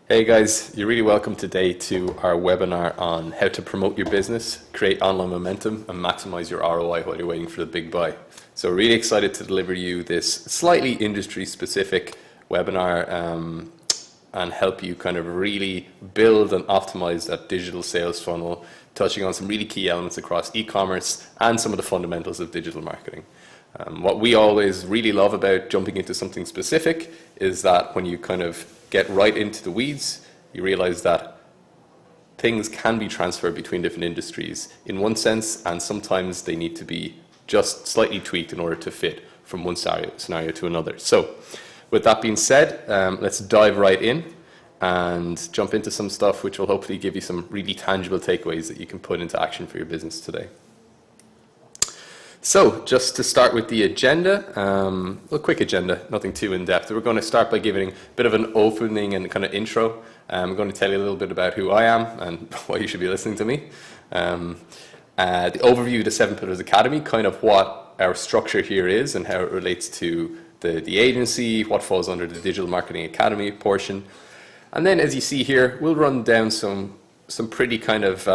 Hey guys, you're really welcome today to our webinar on how to promote your business, create online momentum, and maximize your ROI while you're waiting for the big buy. So we're really excited to deliver you this slightly industry-specific webinar and help you kind of really build and optimize that digital sales funnel, touching on some really key elements across e-commerce and some of the fundamentals of digital marketing. What we always really love about jumping into something specific is that when you kind of get right into the weeds, you realize that things can be transferred between different industries in one sense, and sometimes they need to be just slightly tweaked in order to fit from one scenario to another. So with that being said, let's dive right in and jump into some stuff which will hopefully give you some really tangible takeaways that you can put into action for your business today. So just to start with the agenda, a quick agenda, nothing too in-depth. We're going to start by giving a bit of an opening and kind of intro. I'm going to tell you a little bit about who I am and why you should be listening to me. The overview of the 7Pillars Academy, kind of what our structure here is and how it relates to the agency, what falls under the Digital Marketing Academy portion. And then as you see here, we'll run down some pretty kind of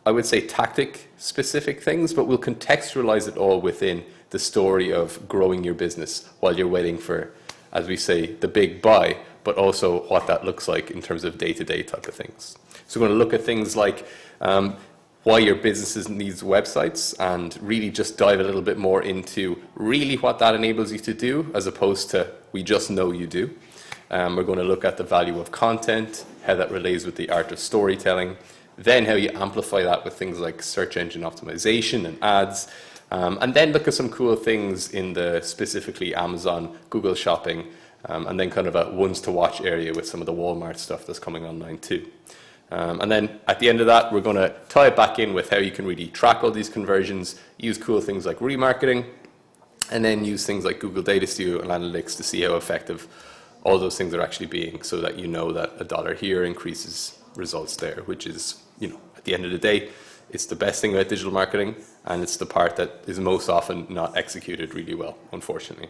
I would say tactic-specific things, but we'll contextualize it all within the story of growing your business while you're waiting for, as we say, the big buy, but also what that looks like in terms of day-to-day type of things. So we're going to look at things like why your business needs websites and really just dive a little bit more into really what that enables you to do as opposed to we just know you do. We're going to look at the value of content, how that relates with the art of storytelling, then how you amplify that with things like search engine optimization and ads, and then look at some cool things in the specifically Amazon, Google Shopping, and then kind of a ones to watch area with some of the Walmart stuff that's coming online too. And then at the end of that, we're going to tie it back in with how you can really track all these conversions, use cool things like remarketing, and then use things like Google Data Studio and Analytics to see how effective all those things are actually being, so that you know that a dollar here increases results there, which is, at the end of the day, it's the best thing about digital marketing, and it's the part that is most often not executed really well, unfortunately.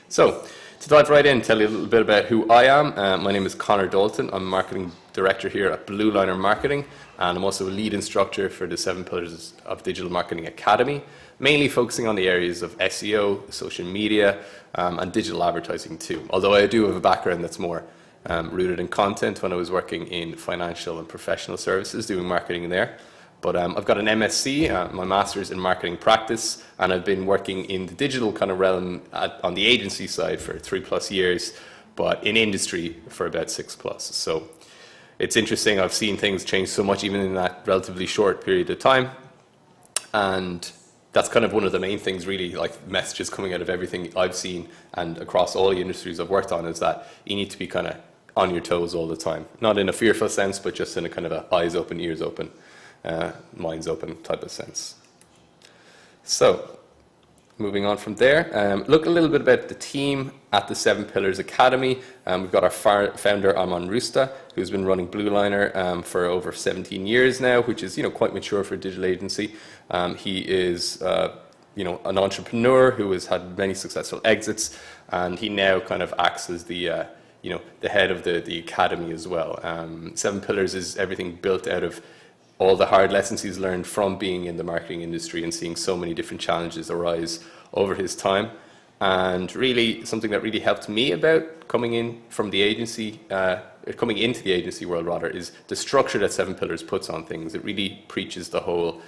So to dive right in, tell you a little bit about who I am. My name is Connor Dalton. I'm Marketing Director here at Blue Liner Marketing, and I'm also a lead instructor for the 7Pillars of Digital Marketing Academy, mainly focusing on the areas of SEO, social media, and digital advertising too. Although I do have a background that's more rooted in content when I was working in financial and professional services, doing marketing there. But I've got an MSc, my master's in marketing practice, and I've been working in the digital kind of realm on the agency side for 3+ years, but in industry for about 6+. So it's interesting, I've seen things change so much even in that relatively short period of time. And that's kind of one of the main things really, like messages coming out of everything I've seen and across all the industries I've worked on, is that you need to be kind of on your toes all the time. Not in a fearful sense, but just in a kind of a eyes open, ears open, minds open type of sense. So moving on from there, look a little bit about the team at the 7Pillars Academy. We've got our founder, Aman Rusta, who's been running Blue Liner for over 17 years now, which is quite mature for a digital agency. He is an entrepreneur who has had many successful exits, and he now kind of acts as the head of the academy as well. 7Pillars is everything built out of all the hard lessons he's learned from being in the marketing industry and seeing so many different challenges arise over his time. And really something that really helped me about coming into the agency world rather, is the structure that 7Pillars puts on things. It really preaches the whole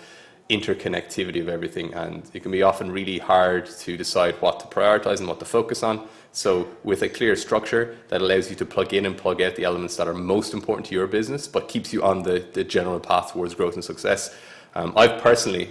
interconnectivity of everything, and it can be often really hard to decide what to prioritize and what to focus on. So with a clear structure that allows you to plug in and plug out the elements that are most important to your business but keeps you on the general path towards growth and success, I've personally,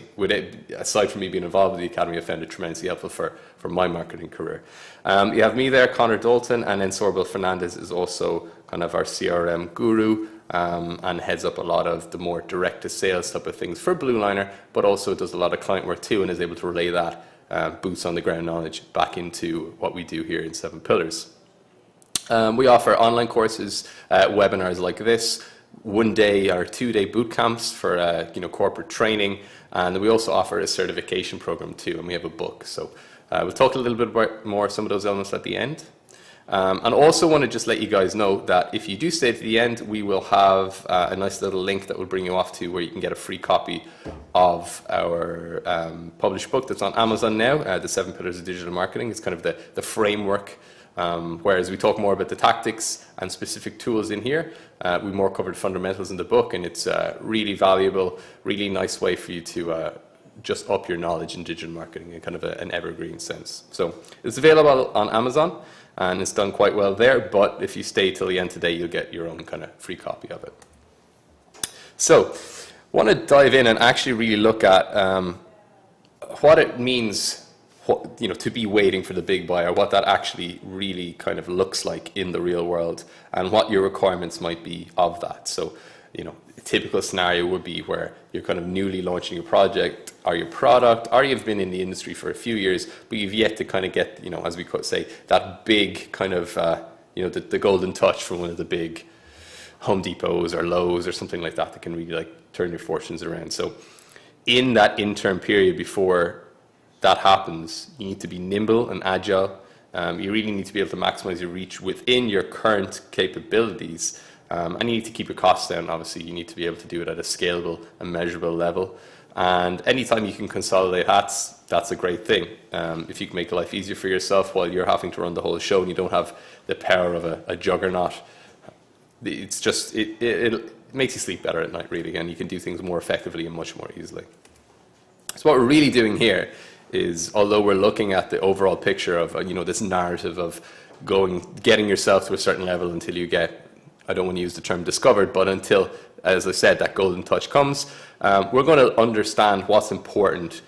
aside from me being involved with the Academy, I've found it tremendously helpful for my marketing career. You have me there, Connor Dalton, and then Sorbel Fernandez is also kind of our CRM guru, and heads up a lot of the more direct to sales type of things for Blue Liner, but also does a lot of client work too, and is able to relay that boots on the ground knowledge back into what we do here in 7Pillars. We offer online courses, webinars like this, 1-day or 2-day boot camps for corporate training, and we also offer a certification program too, and we have a book. So we'll talk a little bit about more some of those elements at the end. And also want to just let you guys know that if you do stay to the end, we will have a nice little link that will bring you off to where you can get a free copy of our published book that's on Amazon now, the 7 Pillars of Digital Marketing. It's kind of the framework, whereas we talk more about the tactics and specific tools in here. We more covered fundamentals in the book, and it's really valuable, really nice way for you to just up your knowledge in digital marketing in kind of an evergreen sense. So it's available on Amazon, and it's done quite well there, but if you stay till the end today, you'll get your own kind of free copy of it. So I want to dive in and actually really look at what it means to be waiting for the big buyer, what that actually really kind of looks like in the real world, and what your requirements might be of that. So, a typical scenario would be where you're kind of newly launching a project or your product, or you've been in the industry for a few years, but you've yet to kind of get, as we could say, that big kind of, the golden touch from one of the big Home Depots or Lowe's or something like that can really like turn your fortunes around. So in that interim period before that happens, you need to be nimble and agile. You really need to be able to maximize your reach within your current capabilities. And you need to keep your costs down. Obviously, you need to be able to do it at a scalable and measurable level. And anytime you can consolidate hats, that's a great thing. If you can make life easier for yourself while you're having to run the whole show and you don't have the power of a juggernaut, it's just, it makes you sleep better at night, really, and you can do things more effectively and much more easily. So what we're really doing here is, although we're looking at the overall picture of, this narrative of getting yourself to a certain level until you get, I don't want to use the term discovered, but until, as I said, that golden touch comes, we're going to understand what's important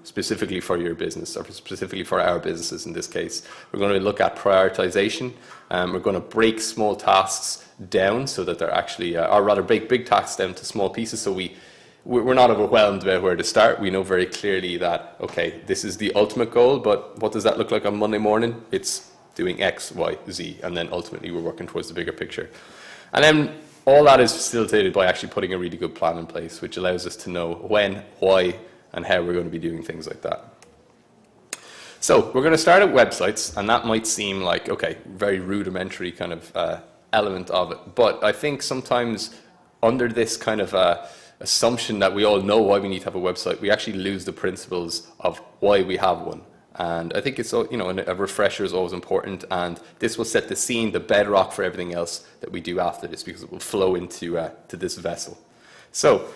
specifically for your business, or specifically for our businesses in this case. We're going to look at prioritization. We're going to break small tasks down so that they're actually, or rather break big tasks down to small pieces, so we're not overwhelmed about where to start. We know very clearly that, okay, this is the ultimate goal, but what does that look like on Monday morning? It's doing X, Y, Z, and then ultimately we're working towards the bigger picture. And then all that is facilitated by actually putting a really good plan in place, which allows us to know when, why, and how we're going to be doing things like that. So we're going to start at websites, and that might seem like, okay, very rudimentary kind of element of it. But I think sometimes under this kind of assumption that we all know why we need to have a website, we actually lose the principles of why we have one. And I think it's, a refresher is always important, and this will set the scene, the bedrock for everything else that we do after this, because it will flow into to this vessel. So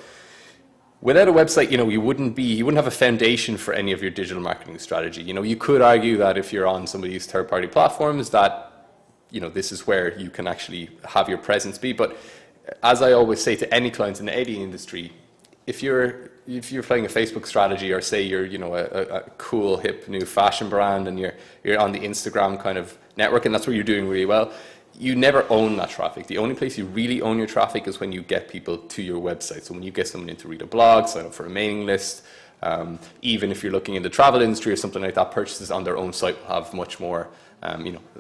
without a website, you wouldn't have a foundation for any of your digital marketing strategy. You could argue that if you're on some of these third-party platforms that, this is where you can actually have your presence be. But as I always say to any clients in any industry, if you're playing a Facebook strategy, or say you're a cool hip new fashion brand and you're on the Instagram kind of network, and that's where you're doing really well, you never own that traffic. The only place you really own your traffic is when you get people to your website. So when you get someone in to read a blog, sign up for a mailing list, even if you're looking in the travel industry or something like that, purchases on their own site will have much more,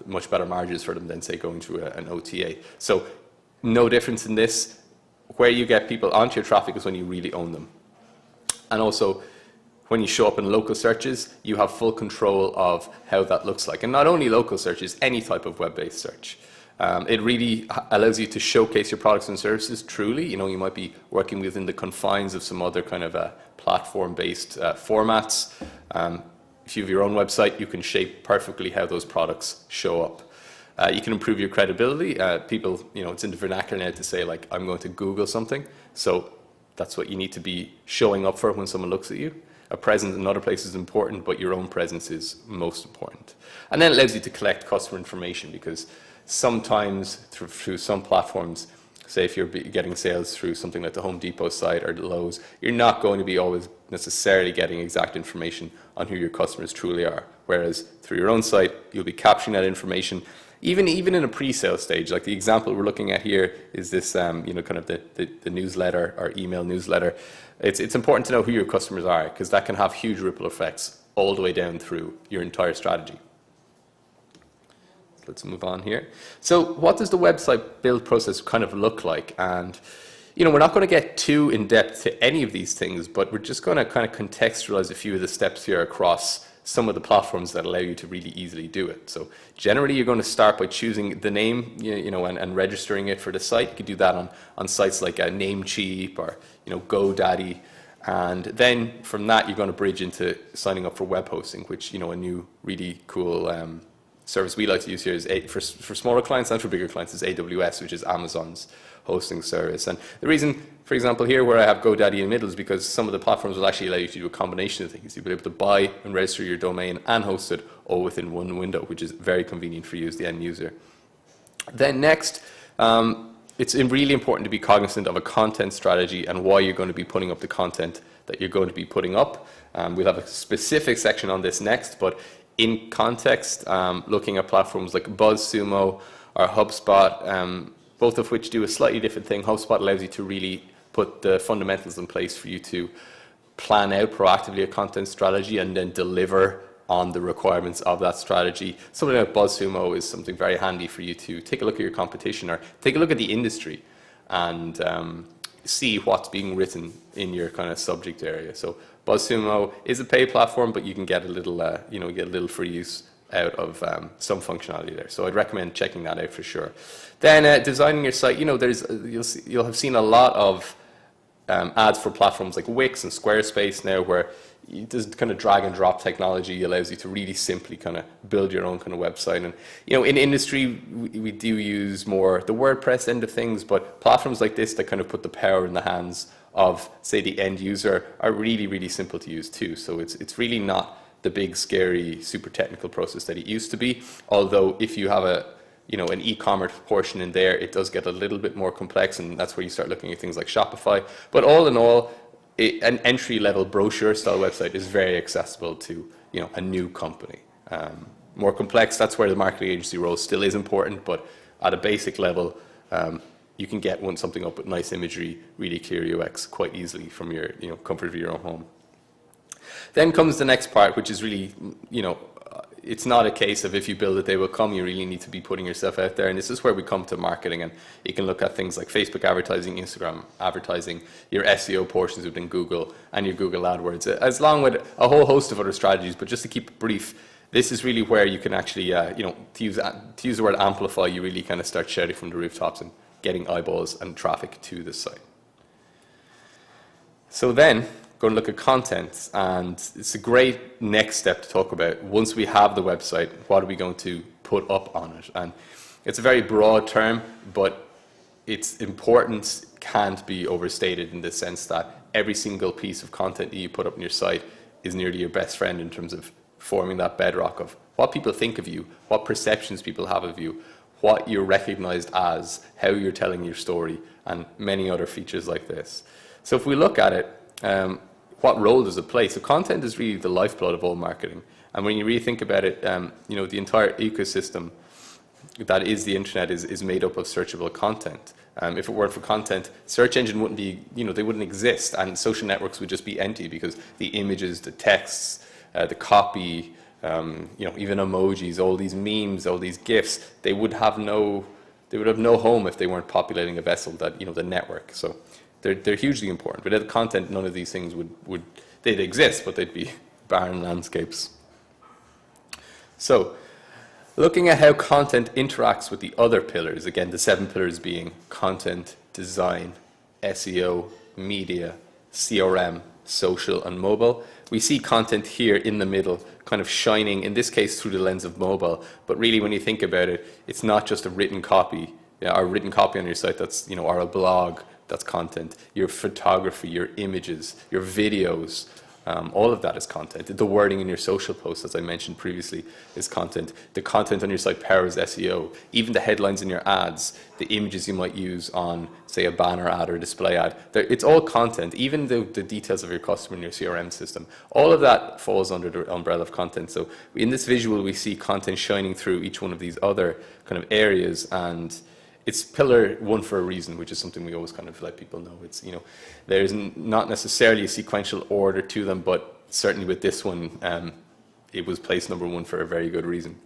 much better margins for them than, say, going through an OTA. So no difference in this. Where you get people onto your traffic is when you really own them. And also, when you show up in local searches, you have full control of how that looks like. And not only local searches, any type of web-based search. It really allows you to showcase your products and services truly. You might be working within the confines of some other kind of platform-based formats. If you have your own website, you can shape perfectly how those products show up. You can improve your credibility. People, it's in the vernacular now to say, like, I'm going to Google something. So that's what you need to be showing up for when someone looks at you. A presence in other places is important, but your own presence is most important. And then it allows you to collect customer information, because sometimes through some platforms, say if you're getting sales through something like the Home Depot site or the Lowe's, you're not going to be always necessarily getting exact information on who your customers truly are. Whereas through your own site, you'll be capturing that information. Even in a pre-sale stage, like the example we're looking at here is this, kind of the newsletter or email newsletter. It's important to know who your customers are, because that can have huge ripple effects all the way down through your entire strategy. Let's move on here. So what does the website build process kind of look like? And, we're not going to get too in depth to any of these things, but we're just going to kind of contextualize a few of the steps here across some of the platforms that allow you to really easily do it. So generally, you're going to start by choosing the name, and registering it for the site. You could do that on sites like Namecheap or GoDaddy. And then from that, you're going to bridge into signing up for web hosting, which, a new really cool service we like to use here is for smaller clients and for bigger clients is AWS, which is Amazon's hosting service. And the reason, for example, here where I have GoDaddy in the middle is because some of the platforms will actually allow you to do a combination of things. You'll be able to buy and register your domain and host it all within one window, which is very convenient for you as the end user. Then next, it's really important to be cognizant of a content strategy and why you're going to be putting up the content that you're going to be putting up. We'll have a specific section on this next, but in context, looking at platforms like BuzzSumo or HubSpot, both of which do a slightly different thing. HubSpot allows you to really put the fundamentals in place for you to plan out proactively a content strategy and then deliver on the requirements of that strategy. Something like BuzzSumo is something very handy for you to take a look at your competition or take a look at the industry and see what's being written in your kind of subject area. So BuzzSumo is a paid platform, but you can get a little, get a little free use out of some functionality there. So I'd recommend checking that out for sure. Then designing your site, you'll have seen a lot of ads for platforms like Wix and Squarespace now, where this kind of drag and drop technology allows you to really simply kind of build your own kind of website. And in industry, we do use more the WordPress end of things, but platforms like this that kind of put the power in the hands of, say, the end user are really, really simple to use too. So it's really not the big, scary, super technical process that it used to be. Although if you have an e-commerce portion in there, it does get a little bit more complex, and that's where you start looking at things like Shopify. But all in all, an entry-level brochure-style website is very accessible to a new company. More complex, that's where the marketing agency role still is important, but at a basic level, you can get something up with nice imagery, really clear UX quite easily from your comfort of your own home. Then comes the next part, which is really, it's not a case of if you build it, they will come. You really need to be putting yourself out there. And this is where we come to marketing. And you can look at things like Facebook advertising, Instagram advertising, your SEO portions within Google, and your Google AdWords, as long with a whole host of other strategies. But just to keep it brief, this is really where you can actually, to use the word amplify, you really kind of start shouting from the rooftops and getting eyeballs and traffic to the site. So then, going to look at content, and it's a great next step to talk about. Once we have the website, what are we going to put up on it? And it's a very broad term, but its importance can't be overstated in the sense that every single piece of content that you put up on your site is nearly your best friend in terms of forming that bedrock of what people think of you, what perceptions people have of you, what you're recognized as, how you're telling your story, and many other features like this. So if we look at it, what role does it play? So content is really the lifeblood of all marketing. And when you really think about it, the entire ecosystem that is the internet is made up of searchable content. If it weren't for content, search engine wouldn't be, they wouldn't exist, and social networks would just be empty because the images, the texts, the copy, even emojis, all these memes, all these GIFs, they would have no home if they weren't populating a vessel that, the network. So they're hugely important. Without the content, none of these things they'd exist, but they'd be barren landscapes. So, looking at how content interacts with the other pillars, again, the 7 pillars being content, design, SEO, media, CRM, social, and mobile. We see content here in the middle, kind of shining, in this case, through the lens of mobile. But really, when you think about it, it's not just a written copy, or written copy on your site that's, or a blog. That's content. Your photography, your images, your videos, all of that is content. The wording in your social posts, as I mentioned previously, is content. The content on your site powers SEO. Even the headlines in your ads, the images you might use on, say, a banner ad or a display ad, it's all content. Even the details of your customer in your CRM system, all of that falls under the umbrella of content. So in this visual, we see content shining through each one of these other kind of areas, and it's pillar 1 for a reason, which is something we always kind of let people know. It's, there's not necessarily a sequential order to them, but certainly with this one, it was placed number 1 for a very good reason.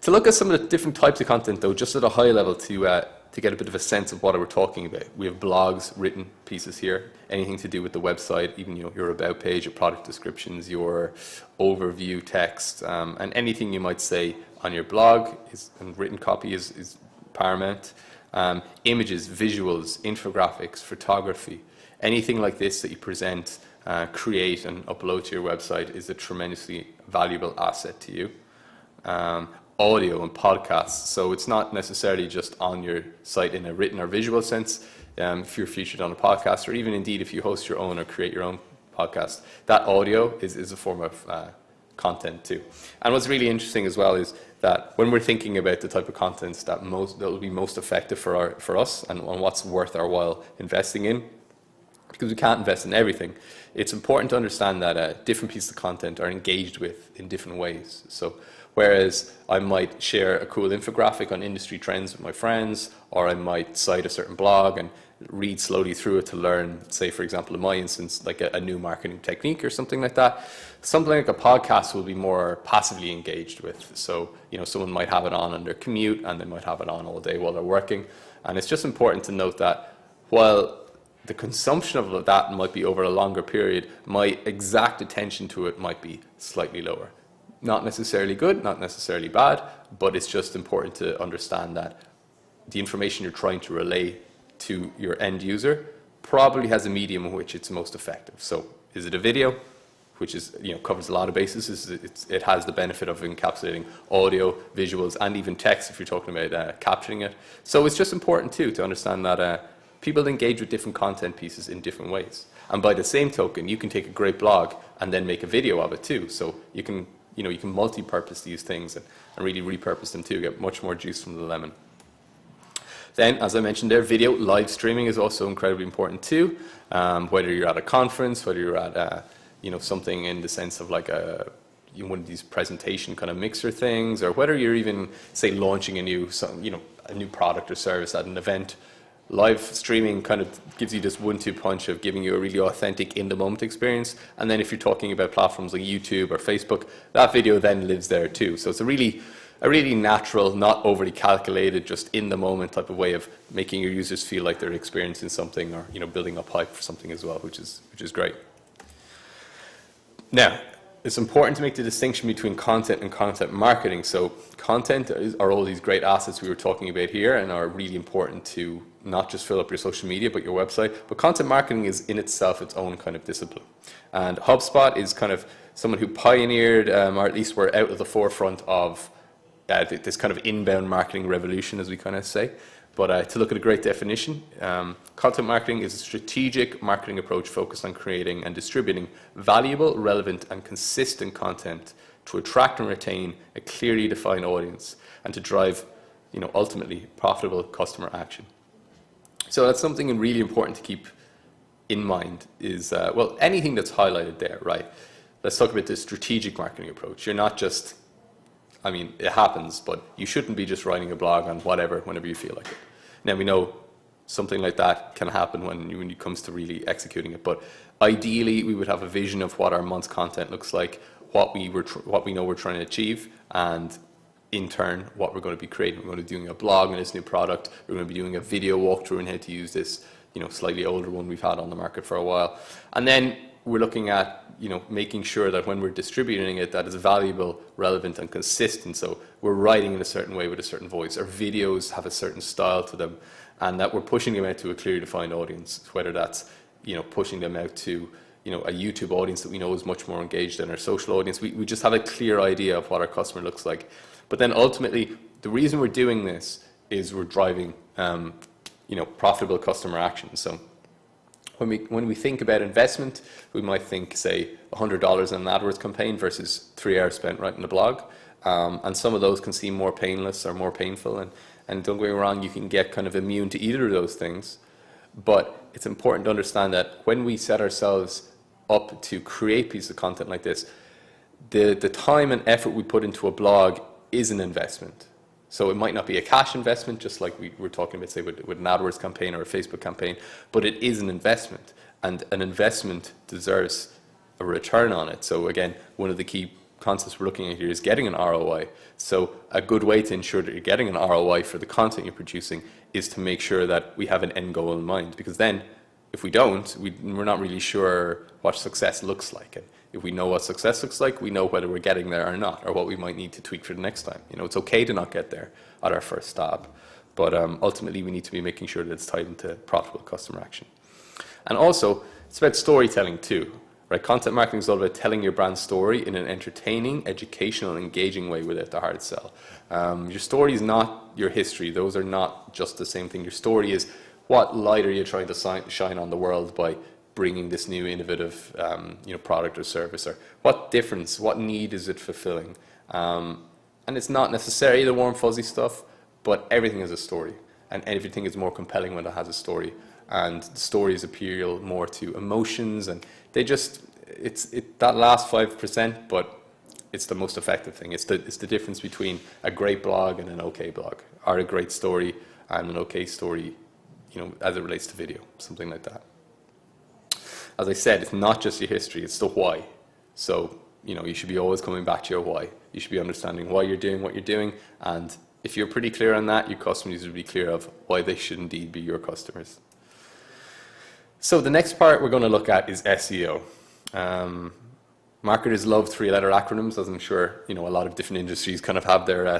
To look at some of the different types of content, though, just at a high level to to get a bit of a sense of what we're talking about. We have blogs, written pieces here, anything to do with the website, even your about page, your product descriptions, your overview text, and anything you might say on your blog and written copy is paramount. Images, visuals, infographics, photography, anything like this that you present, create and upload to your website is a tremendously valuable asset to you. Audio and podcasts, so it's not necessarily just on your site in a written or visual sense. If you're featured on a podcast, or even indeed if you host your own or create your own podcast, that audio is a form of content too. And what's really interesting as well is that when we're thinking about the type of contents that will be most effective for us and what's worth our while investing in, because we can't invest in everything, it's important to understand that different pieces of content are engaged with in different ways. So whereas I might share a cool infographic on industry trends with my friends, or I might cite a certain blog and read slowly through it to learn, say for example in my instance, like a new marketing technique or something like that. Something like a podcast will be more passively engaged with. So, someone might have it on their commute and they might have it on all day while they're working. And it's just important to note that while the consumption of that might be over a longer period, my exact attention to it might be slightly lower. Not necessarily good, not necessarily bad, but it's just important to understand that the information you're trying to relay to your end user probably has a medium in which it's most effective. So is it a video, which is, covers a lot of bases? It has the benefit of encapsulating audio, visuals, and even text if you're talking about captioning it. So it's just important too to understand that people engage with different content pieces in different ways. And by the same token, you can take a great blog and then make a video of it too. So you can multi-purpose these things and really repurpose them too, get much more juice from the lemon. Then, as I mentioned there, video live streaming is also incredibly important too. Whether you're at a conference, whether you're at something in the sense of like one of these presentation kind of mixer things, or whether you're even, say, launching a new product or service at an event. Live streaming kind of gives you this 1-2 punch of giving you a really authentic in-the-moment experience. And then if you're talking about platforms like YouTube or Facebook, that video then lives there too. So it's a really natural, not overly calculated, just in-the-moment type of way of making your users feel like they're experiencing something, or building up hype for something as well, which is great. Now, it's important to make the distinction between content and content marketing. So content are all these great assets we were talking about here and are really important to not just fill up your social media, but your website. But content marketing is in itself its own kind of discipline. And HubSpot is kind of someone who pioneered, or at least were out of the forefront of this kind of inbound marketing revolution, as we kind of say. But to look at a great definition, content marketing is a strategic marketing approach focused on creating and distributing valuable, relevant, and consistent content to attract and retain a clearly defined audience and to drive, ultimately profitable customer action. So that's something really important to keep in mind is, anything that's highlighted there, right? Let's talk about the strategic marketing approach. You're not just, it happens, but you shouldn't be just writing a blog on whenever you feel like it. Now, we know something like that can happen when it comes to really executing it, but ideally we would have a vision of what our month's content looks like, what we know we're trying to achieve, and in turn, what we're going to be creating. We're going to be doing a blog on this new product. We're going to be doing a video walkthrough on how to use this, slightly older one we've had on the market for a while. And then we're looking at, making sure that when we're distributing it, that it's valuable, relevant, and consistent. So we're writing in a certain way with a certain voice. Our videos have a certain style to them, and that we're pushing them out to a clearly defined audience, whether that's, pushing them out to, a YouTube audience that we know is much more engaged than our social audience. We just have a clear idea of what our customer looks like. But then ultimately, the reason we're doing this is we're driving, profitable customer action. So when we think about investment, we might think, say, $100 in an AdWords campaign versus 3 hours spent writing a blog. And some of those can seem more painless or more painful. And don't get me wrong, you can get kind of immune to either of those things. But it's important to understand that when we set ourselves up to create pieces of content like this, the time and effort we put into a blog is an investment. So it might not be a cash investment, just like we were talking about, say, with an AdWords campaign or a Facebook campaign, but it is an investment, and an investment deserves a return on it. So again, one of the key concepts we're looking at here is getting an ROI. So a good way to ensure that you're getting an ROI for the content you're producing is to make sure that we have an end goal in mind, because then if we don't, we're not really sure what success looks like. And if we know what success looks like, we know whether we're getting there or not, or what we might need to tweak for the next time. You know, it's okay to not get there at our first stab, but ultimately we need to be making sure that it's tied into profitable customer action. And also, it's about storytelling too, right? Content marketing is all about telling your brand story in an entertaining, educational, and engaging way without the hard sell. Your story is not your history. Those are not just the same thing. Your story is what light are you trying to shine on the world by bringing this new innovative product or service, or what difference, what need is it fulfilling? And it's not necessarily the warm fuzzy stuff, but everything is a story, and everything is more compelling when it has a story. And the stories appeal more to emotions, and they just, it's that last 5%, but it's the most effective thing. It's the difference between a great blog and an okay blog, or a great story and an okay story, as it relates to video, something like that. As I said, it's not just your history, it's the why. So, you should be always coming back to your why. You should be understanding why you're doing what you're doing, and if you're pretty clear on that, your customers will be clear of why they should indeed be your customers. So the next part we're going to look at is SEO. Marketers love three-letter acronyms, as I'm sure a lot of different industries kind of have their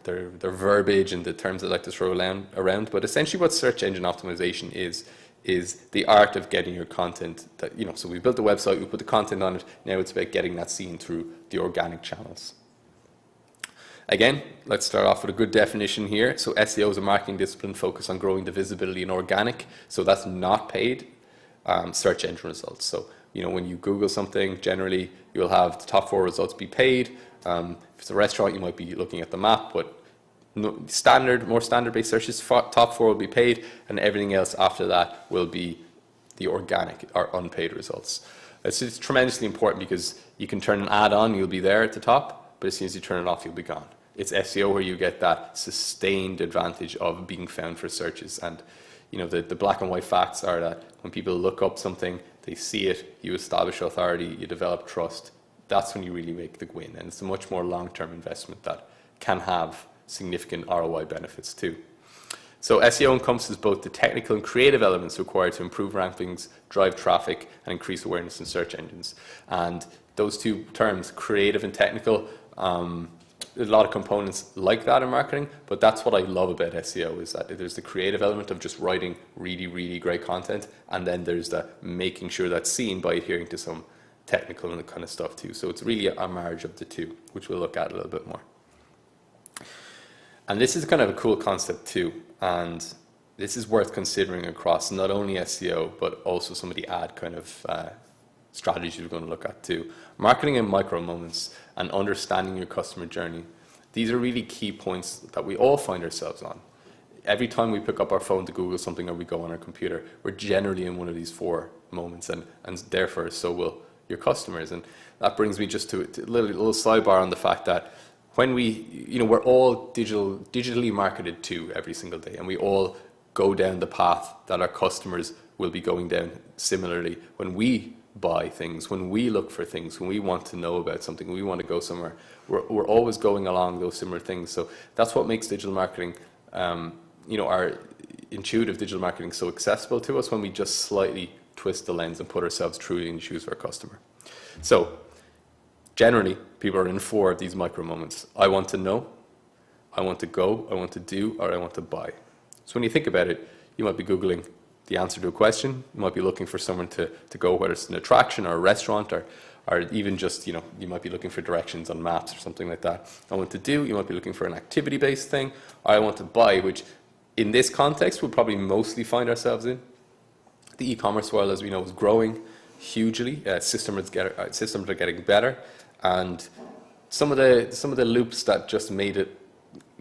their verbiage and the terms they like to throw around. But essentially, what search engine optimization is the art of getting your content. So we built the website, we put the content on it. Now it's about getting that seen through the organic channels. Again, let's start off with a good definition here. So SEO is a marketing discipline focused on growing the visibility in organic. So that's not paid search engine results. So, when you Google something, generally you'll have the top 4 results be paid. If it's a restaurant, you might be looking at the map, but more standard-based searches, top 4 will be paid, and everything else after that will be the organic or unpaid results. It's tremendously important because you can turn an ad on, you'll be there at the top, but as soon as you turn it off, you'll be gone. It's SEO where you get that sustained advantage of being found for searches. And the black and white facts are that when people look up something, they see it, you establish authority, you develop trust. That's when you really make the win. And it's a much more long-term investment that can have significant ROI benefits too. So SEO encompasses both the technical and creative elements required to improve rankings, drive traffic, and increase awareness in search engines. And those two terms, creative and technical, there's a lot of components like that in marketing, but that's what I love about SEO, is that there's the creative element of just writing really, really great content, and then there's the making sure that's seen by adhering to some technical and kind of stuff too. So it's really a marriage of the two, which we'll look at a little bit more. And this is kind of a cool concept too, and this is worth considering across not only SEO, but also some of the ad kind of strategies we're going to look at too. Marketing in micro moments and understanding your customer journey. These are really key points that we all find ourselves on. Every time we pick up our phone to Google something or we go on our computer, we're generally in one of these 4 moments, and therefore so will your customers. And that brings me just to a little sidebar on the fact that when we're all digitally marketed to every single day, and we all go down the path that our customers will be going down similarly. When we buy things, when we look for things, when we want to know about something, we want to go somewhere, we're always going along those similar things. So that's what makes digital marketing, our intuitive digital marketing so accessible to us, when we just slightly twist the lens and put ourselves truly in the shoes of our customer. So generally, people are in 4 of these micro moments. I want to know, I want to go, I want to do, or I want to buy. So when you think about it, you might be Googling the answer to a question. You might be looking for someone to go, whether it's an attraction or a restaurant, or even just, you might be looking for directions on maps or something like that. I want to do, you might be looking for an activity-based thing, or I want to buy, which in this context we'll probably mostly find ourselves in. The e-commerce world, as we know, is growing hugely. Systems are getting better, and some of the loops that just made it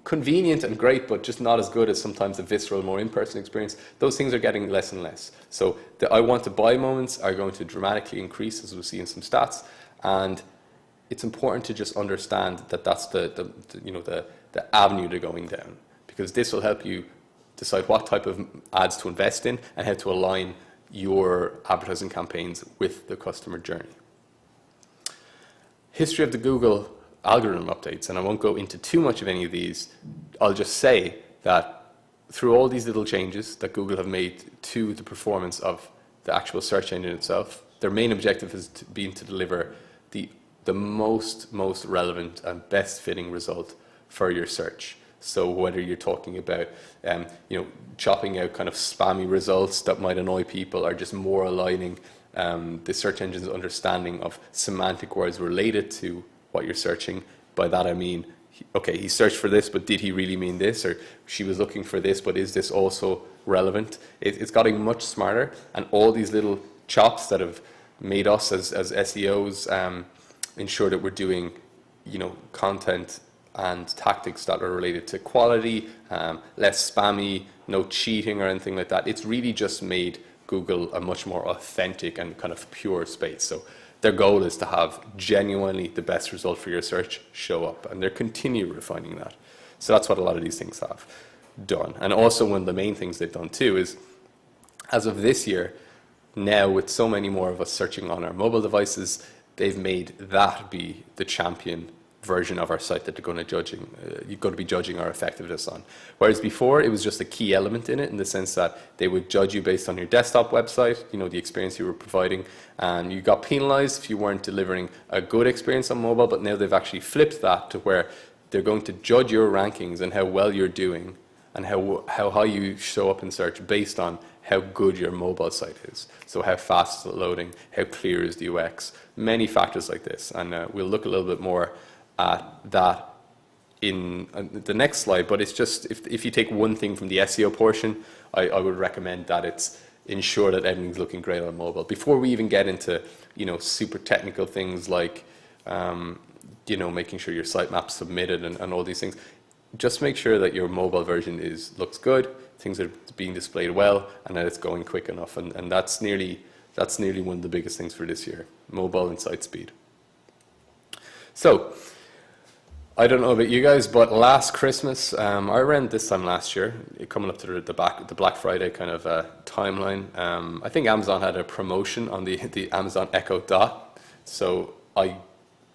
convenient and great, but just not as good as sometimes the visceral, more in-person experience, those things are getting less and less. So the I want to buy moments are going to dramatically increase, as we'll see in some stats, and it's important to just understand that that's the avenue they're going down, because this will help you decide what type of ads to invest in and how to align your advertising campaigns with the customer journey. history of the Google algorithm updates, and I won't go into too much of any of these. I'll just say that through all these little changes that Google have made to the performance of the actual search engine itself, their main objective has been to deliver the most relevant and best fitting result for your search. So whether you're talking about chopping out kind of spammy results that might annoy people, or just more aligning the search engine's understanding of semantic words related to what you're searching. By that I mean, okay, he searched for this, but did he really mean this? Or she was looking for this, but is this also relevant? It's gotten much smarter, and all these little chops that have made us as SEOs ensure that we're doing, content and tactics that are related to quality, less spammy, no cheating or anything like that. It's really just made Google a much more authentic and kind of pure space. So their goal is to have genuinely the best result for your search show up, and they're continue refining that. So that's what a lot of these things have done. And also one of the main things they've done too is, as of this year, now with so many more of us searching on our mobile devices, they've made that be the champion version of our site that they're going to be judging our effectiveness on. Whereas before, it was just a key element in it, in the sense that they would judge you based on your desktop website, the experience you were providing, and you got penalized if you weren't delivering a good experience on mobile. But now they've actually flipped that to where they're going to judge your rankings and how well you're doing and how high you show up in search based on how good your mobile site is. So how fast is it loading, how clear is the UX, many factors like this. And we'll look a little bit more at that in the next slide. But it's just, if you take one thing from the SEO portion, I would recommend that it's ensure that everything's looking great on mobile. Before we even get into, super technical things like, making sure your sitemap's submitted and all these things, just make sure that your mobile version looks good, things are being displayed well, and that it's going quick enough. And that's nearly one of the biggest things for this year, mobile and site speed. So, I don't know about you guys, but last Christmas, around this time last year, coming up to the Black Friday kind of timeline, I think Amazon had a promotion on the Amazon Echo Dot. So I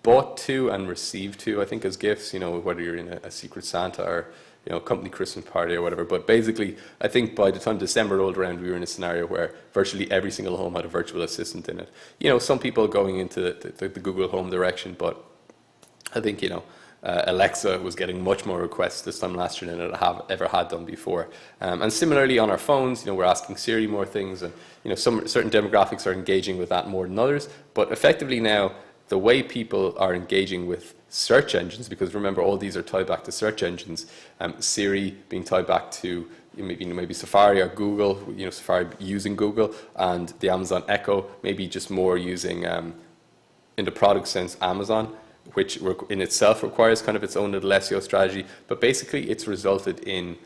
bought 2 and received 2, I think, as gifts, whether you're in a Secret Santa or, company Christmas party or whatever. But basically, I think by the time December rolled around, we were in a scenario where virtually every single home had a virtual assistant in it. Some people going into the Google Home direction, but I think, Alexa was getting much more requests this time last year than it ever had done before. And similarly on our phones, we're asking Siri more things, and certain demographics are engaging with that more than others. But effectively now, the way people are engaging with search engines, because remember all these are tied back to search engines, Siri being tied back to maybe Safari or Google, Safari using Google, and the Amazon Echo maybe just more using, in the product sense, Amazon, which in itself requires kind of its own little SEO strategy. But basically it's resulted in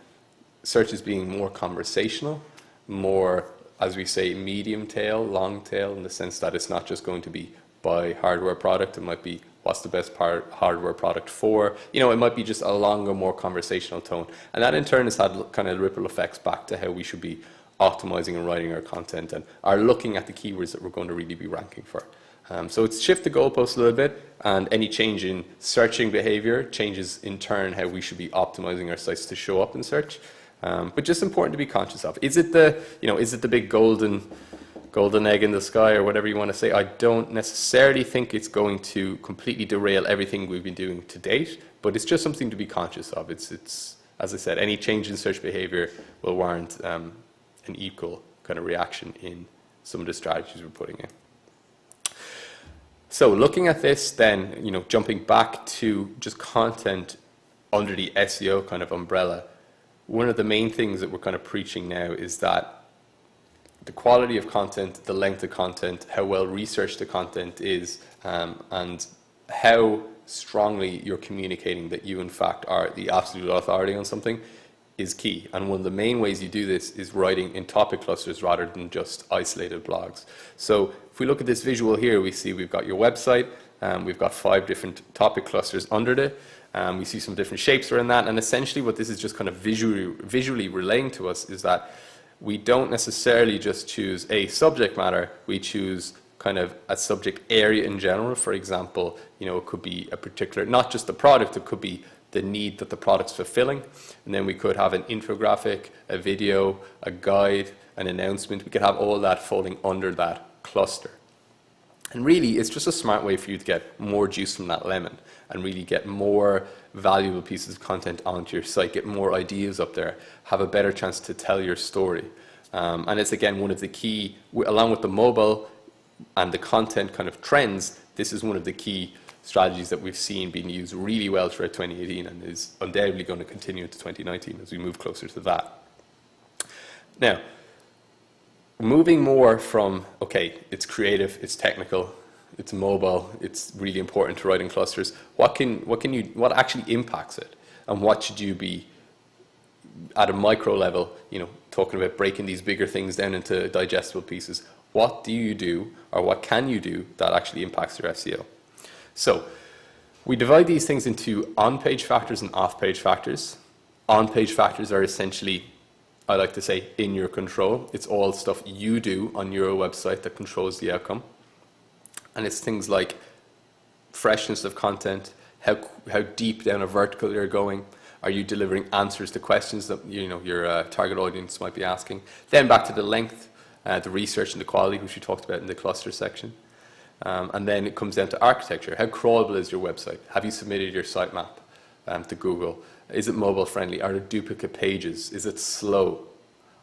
searches being more conversational, more, as we say, medium tail, long tail, in the sense that it's not just going to be buy hardware product. It might be what's the best hardware product for. It might be just a longer, more conversational tone. And that in turn has had kind of ripple effects back to how we should be optimizing and writing our content and are looking at the keywords that we're going to really be ranking for. So it's shift the goalpost a little bit, and any change in searching behavior changes in turn how we should be optimizing our sites to show up in search. But just important to be conscious of. Is it the big golden egg in the sky, or whatever you want to say? I don't necessarily think it's going to completely derail everything we've been doing to date, but it's just something to be conscious of. It's as I said, any change in search behavior will warrant an equal kind of reaction in some of the strategies we're putting in. So looking at this then, jumping back to just content under the SEO kind of umbrella, one of the main things that we're kind of preaching now is that the quality of content, the length of content, how well researched the content is, and how strongly you're communicating that you in fact are the absolute authority on something is key. And one of the main ways you do this is writing in topic clusters rather than just isolated blogs. So if we look at this visual here, we see we've got your website, we've got 5 different topic clusters under it. We see some different shapes around that, and essentially what this is just kind of visually relaying to us is that we don't necessarily just choose a subject matter, we choose kind of a subject area in general. For example, it could be a particular, not just the product, it could be the need that the product's fulfilling. And then we could have an infographic, a video, a guide, an announcement. We could have all that falling under that cluster. And really, it's just a smart way for you to get more juice from that lemon and really get more valuable pieces of content onto your site, get more ideas up there, have a better chance to tell your story. And it's, again, one of the key, along with the mobile and the content kind of trends, this is one of the key strategies that we've seen being used really well throughout 2018 and is undoubtedly going to continue into 2019 as we move closer to that. Now, moving more from, okay, it's creative, it's technical, it's mobile, it's really important to write in clusters. What actually impacts it, and what should you be at a micro level, talking about breaking these bigger things down into digestible pieces? What do you do, or what can you do that actually impacts your SEO? So we divide these things into on-page factors and off-page factors. On-page factors are essentially, I like to say, in your control. It's all stuff you do on your website that controls the outcome. And it's things like freshness of content, how deep down a vertical you're going. Are you delivering answers to questions that your target audience might be asking? Then back to the length, the research and the quality, which we talked about in the cluster section. And then it comes down to architecture. How crawlable is your website? Have you submitted your sitemap to Google? Is it mobile friendly? Are there duplicate pages? Is it slow?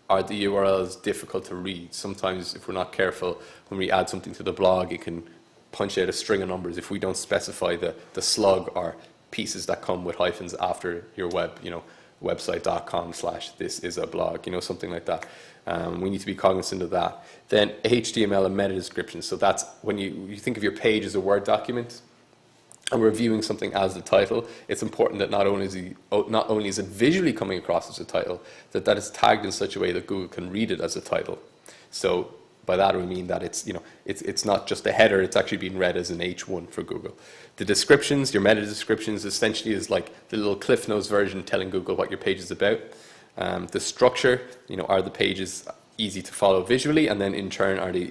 Are the URLs difficult to read? Sometimes if we're not careful, when we add something to the blog, it can punch out a string of numbers if we don't specify the slug or pieces that come with hyphens after your website.com/this is a blog, something like that. We need to be cognizant of that. Then HTML and meta descriptions. So that's when you think of your page as a Word document and we're viewing something as the title, it's important that not only is it visually coming across as a title, that is tagged in such a way that Google can read it as a title. So by that we mean that it's not just a header, it's actually being read as an H1 for Google. The descriptions, your meta descriptions, essentially is like the little Cliff Notes version telling Google what your page is about. The structure, are the pages easy to follow visually, and then in turn are they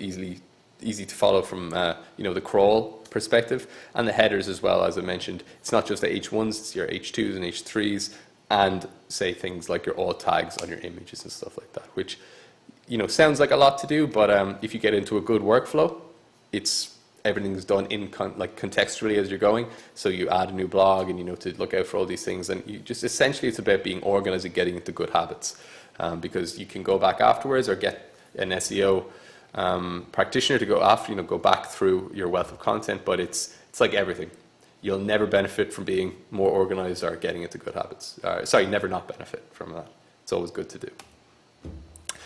easy to follow from the crawl perspective, and the headers as well. As I mentioned, it's not just the H1s, it's your H2s and H3s, and say things like your alt tags on your images and stuff like that, which sounds like a lot to do, but if you get into a good workflow, everything's done contextually as you're going. So you add a new blog, and to look out for all these things, and you just essentially it's about being organized and getting into good habits, because you can go back afterwards or get an SEO practitioner to go after, go back through your wealth of content. But it's like everything. You'll never benefit from being more organized or getting into good habits. Never not benefit from that. It's always good to do.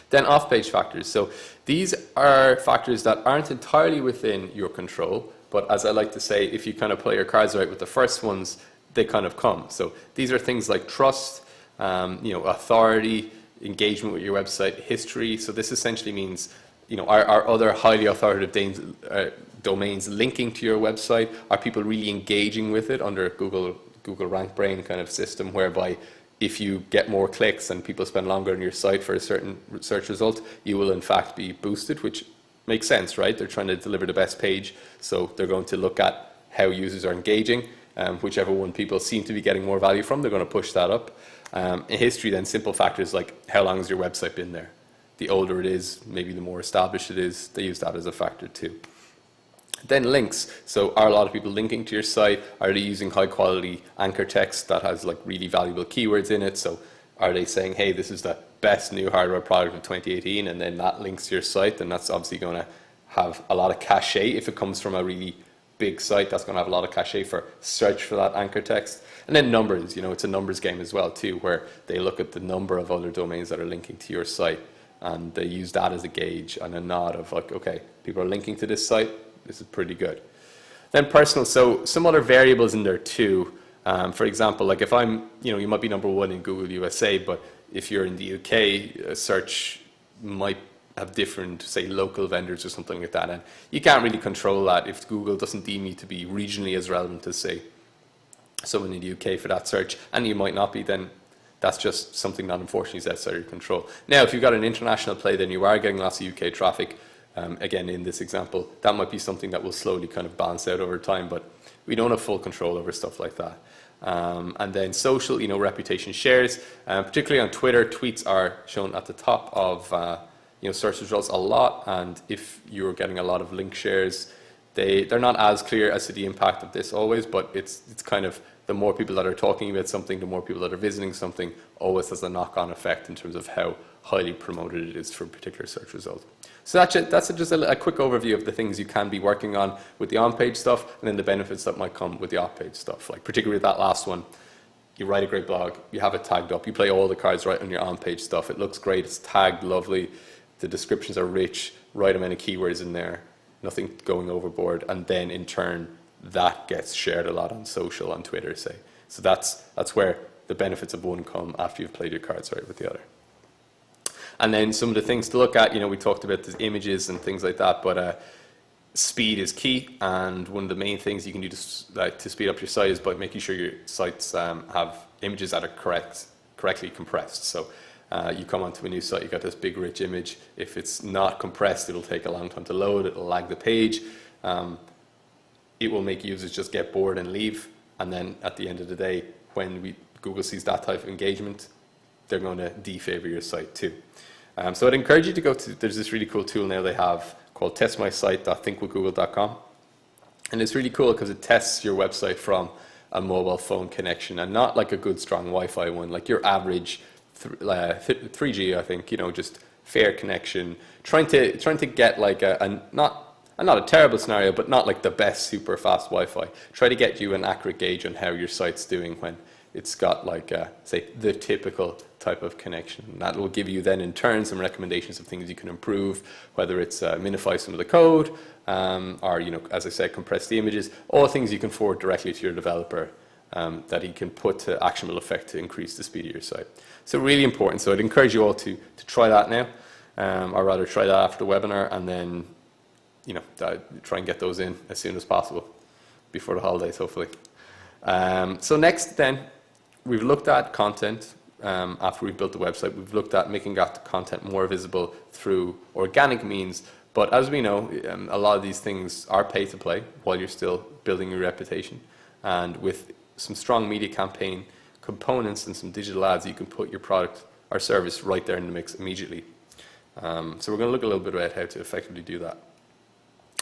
Then off-page factors. So these are factors that aren't entirely within your control, but as I like to say, if you kind of play your cards right with the first ones, they kind of come. So these are things like trust, authority, engagement with your website, history. So this essentially means, are other highly authoritative domains linking to your website? Are people really engaging with it under Google RankBrain kind of system, whereby if you get more clicks and people spend longer on your site for a certain search result, you will in fact be boosted, which makes sense, right? They're trying to deliver the best page, so they're going to look at how users are engaging. Whichever one people seem to be getting more value from, they're going to push that up. In history, then, simple factors like how long has your website been there? The older it is, maybe the more established it is, they use that as a factor too. Then links. So are a lot of people linking to your site? Are they using high quality anchor text that has really valuable keywords in it? So are they saying, hey, this is the best new hardware product of 2018, and then that links to your site? And that's obviously going to have a lot of cachet. If it comes from a really big site, that's going to have a lot of cachet for search for that anchor text. And then numbers, it's a numbers game as well too, where they look at the number of other domains that are linking to your site, and they use that as a gauge and a nod of okay, people are linking to this site, this is pretty good. Then personal, so some other variables in there too. For example, if I'm, you might be number one in Google USA, but if you're in the UK, a search might have different, say, local vendors or something like that. And you can't really control that if Google doesn't deem you to be regionally as relevant as, say, someone in the UK for that search, and you might not be, then that's just something that unfortunately is outside your control. Now, if you've got an international play, then you are getting lots of UK traffic. Again, in this example, that might be something that will slowly kind of balance out over time, but we don't have full control over stuff like that. And then social, reputation shares, particularly on Twitter, tweets are shown at the top of search results a lot. And if you're getting a lot of link shares, they're not as clear as to the impact of this always, but it's kind of the more people that are talking about something, the more people that are visiting something, always has a knock-on effect in terms of how highly promoted it is for a particular search result. So that's just a quick overview of the things you can be working on with the on-page stuff, and then the benefits that might come with the off-page stuff. Like particularly that last one, you write a great blog, you have it tagged up, you play all the cards right on your on-page stuff. It looks great, it's tagged lovely, the descriptions are rich, right amount of keywords in there, nothing going overboard, and then in turn that gets shared a lot on social, on Twitter, say. So that's where the benefits of one come after you've played your cards right with the other. And then some of the things to look at, we talked about the images and things like that, but speed is key, and one of the main things you can do to speed up your site is by making sure your sites have images that are correctly compressed. So you come onto a new site, you've got this big rich image. If it's not compressed, it'll take a long time to load, it'll lag the page. It will make users just get bored and leave, and then at the end of the day, when Google sees that type of engagement, they're going to defavor your site too. So I'd encourage you to go to, there's this really cool tool now they have called testmysite.thinkwithgoogle.com, and it's really cool because it tests your website from a mobile phone connection, and not like a good strong Wi-Fi one, like your average 3G, I think, just fair connection, trying to get like not a terrible scenario, but not like the best super fast Wi-Fi. Try to get you an accurate gauge on how your site's doing when it's got like, say, the typical type of connection. And that will give you then in turn some recommendations of things you can improve, whether it's minify some of the code, or, as I said, compress the images, all things you can forward directly to your developer that he can put to actionable effect to increase the speed of your site. So really important. So I'd encourage you all to try that now, or rather try that after the webinar, and then try and get those in as soon as possible before the holidays, hopefully. So next then, we've looked at content. After we've built the website, we've looked at making that content more visible through organic means. But as we know, a lot of these things are pay to play while you're still building your reputation. And with some strong media campaign components and some digital ads, you can put your product or service right there in the mix immediately. So we're going to look a little bit about how to effectively do that.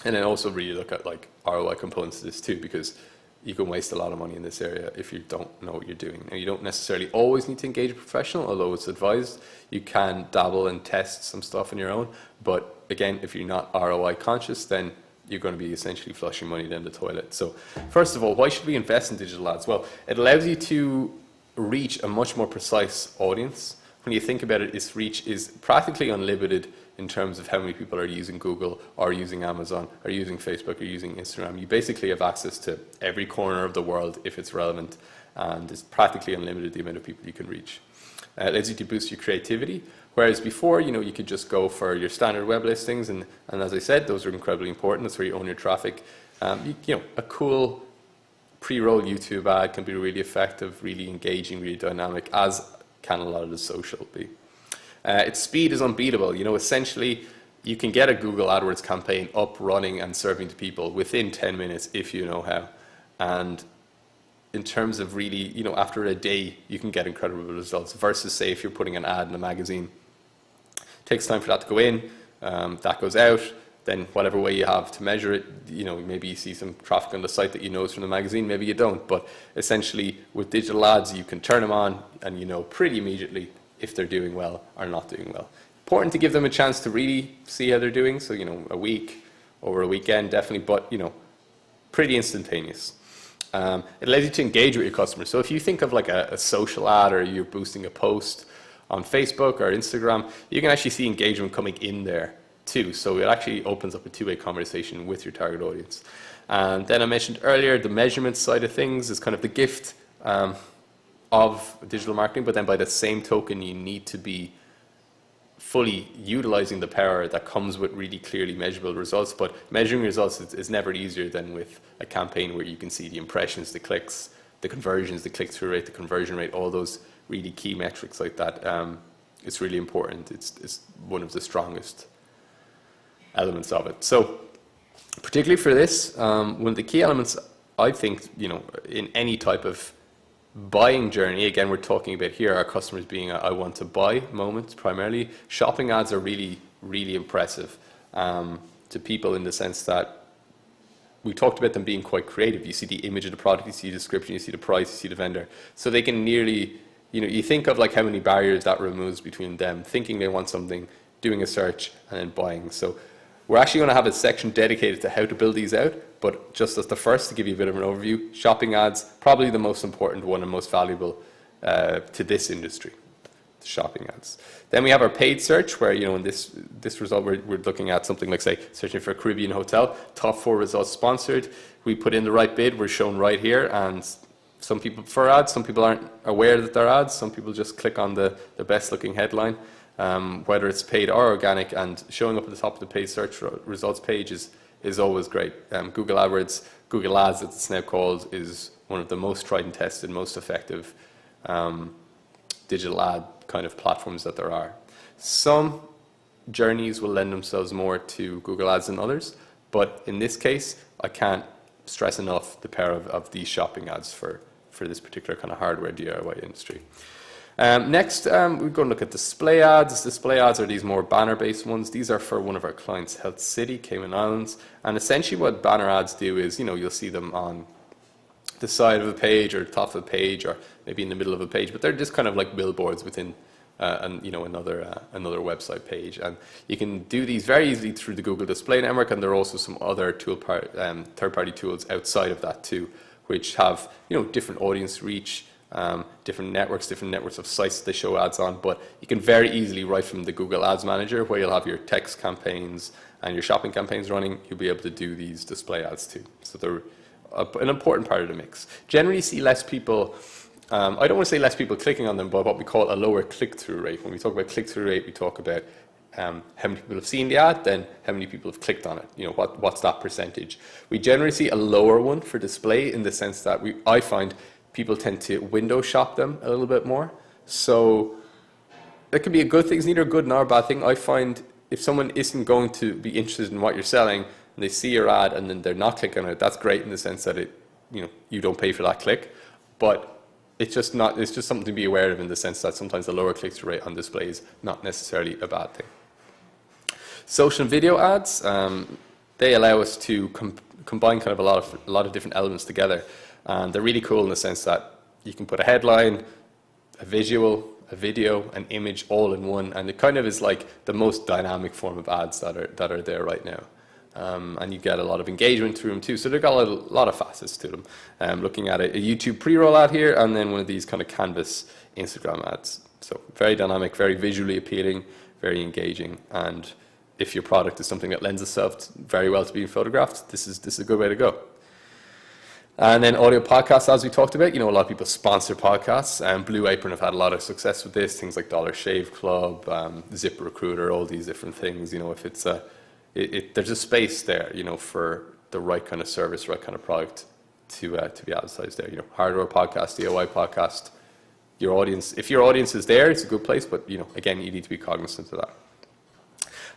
And then also really look at like ROI components to this too, because you can waste a lot of money in this area if you don't know what you're doing. Now, you don't necessarily always need to engage a professional, although it's advised. You can dabble and test some stuff on your own. But again, if you're not ROI conscious, then you're going to be essentially flushing money down the toilet. So first of all, why should we invest in digital ads? Well, it allows you to reach a much more precise audience. When you think about it, its reach is practically unlimited in terms of how many people are using Google or using Amazon or using Facebook or using Instagram. You basically have access to every corner of the world if it's relevant, and it's practically unlimited the amount of people you can reach. It allows you to boost your creativity, whereas before, you could just go for your standard web listings, and as I said, those are incredibly important. That's where you own your traffic. A cool pre-roll YouTube ad can be really effective, really engaging, really dynamic, as can a lot of the social be. Its speed is unbeatable. Essentially, you can get a Google AdWords campaign up, running, and serving to people within 10 minutes if you know how. And in terms of really, after a day, you can get incredible results versus, say, if you're putting an ad in a magazine. It takes time for that to go in, that goes out, then whatever way you have to measure it, maybe you see some traffic on the site that you know is from the magazine, maybe you don't. But essentially, with digital ads, you can turn them on and pretty immediately if they're doing well or not doing well. Important to give them a chance to really see how they're doing. So, a week, over a weekend, definitely, but, pretty instantaneous. It allows you to engage with your customers. So if you think of like a social ad, or you're boosting a post on Facebook or Instagram, you can actually see engagement coming in there too. So it actually opens up a two-way conversation with your target audience. And then I mentioned earlier, the measurement side of things is kind of the gift of digital marketing, but then by the same token, you need to be fully utilizing the power that comes with really clearly measurable results. But measuring results is never easier than with a campaign where you can see the impressions, the clicks, the conversions, the click-through rate, the conversion rate, all those really key metrics like that. It's really important. It's one of the strongest elements of it. So particularly for this, one of the key elements, I think, in any type of buying journey, again, we're talking about here our customers being a I want to buy moment primarily. Shopping ads are really, really impressive to people in the sense that we talked about them being quite creative. You see the image of the product, you see the description, you see the price, you see the vendor. So they can nearly, you think of like how many barriers that removes between them thinking they want something, doing a search, and then buying. So we're actually going to have a section dedicated to how to build these out, but just as the first, to give you a bit of an overview, shopping ads, probably the most important one and most valuable to this industry, the shopping ads. Then we have our paid search, where, in this result, we're looking at something like, say, searching for a Caribbean hotel, top 4 results sponsored. We put in the right bid, we're shown right here, and some people prefer ads, some people aren't aware that they're ads, some people just click on the best looking headline. Whether it's paid or organic, and showing up at the top of the paid search results page is always great. Google AdWords, Google Ads as it's now called, is one of the most tried and tested, most effective digital ad kind of platforms that there are. Some journeys will lend themselves more to Google Ads than others, but in this case, I can't stress enough the power of these shopping ads for this particular kind of hardware DIY industry. Next, we're going to look at display ads. Display ads are these more banner-based ones. These are for one of our clients, Health City, Cayman Islands. And essentially what banner ads do is, you'll see them on the side of a page or top of a page or maybe in the middle of a page, but they're just kind of like billboards within another website page. And you can do these very easily through the Google Display Network, and there are also some other third-party tools outside of that too, which have different audience reach, different networks of sites that they show ads on. But you can very easily, right from the Google Ads Manager, where you'll have your text campaigns and your shopping campaigns running, you'll be able to do these display ads too. So they're an important part of the mix. Generally see less people, I don't want to say less people clicking on them, but what we call a lower click-through rate. When we talk about click-through rate, we talk about how many people have seen the ad, then how many people have clicked on it. What's that percentage? We generally see a lower one for display, in the sense that I find people tend to window shop them a little bit more. So that could be a good thing. It's neither a good nor a bad thing. I find if someone isn't going to be interested in what you're selling, and they see your ad and then they're not clicking on it, that's great in the sense that you don't pay for that click. But it's just something to be aware of, in the sense that sometimes the lower click-through rate on display is not necessarily a bad thing. Social and video ads, they allow us to combine kind of a lot of different elements together. And they're really cool in the sense that you can put a headline, a visual, a video, an image all in one, and it kind of is like the most dynamic form of ads that are there right now. And you get a lot of engagement through them too. So they've got a lot of facets to them. Looking at a YouTube pre-roll ad here, and then one of these kind of canvas Instagram ads. So very dynamic, very visually appealing, very engaging. And if your product is something that lends itself very well to being photographed, this is a good way to go. And then audio podcasts, as we talked about, a lot of people sponsor podcasts, and Blue Apron have had a lot of success with this. Things like Dollar Shave Club, ZipRecruiter, all these different things. If it's there's a space there, for the right kind of service, right kind of product to be advertised there. Hardware podcast, DIY podcast. If your audience is there, it's a good place. But again, you need to be cognizant of that.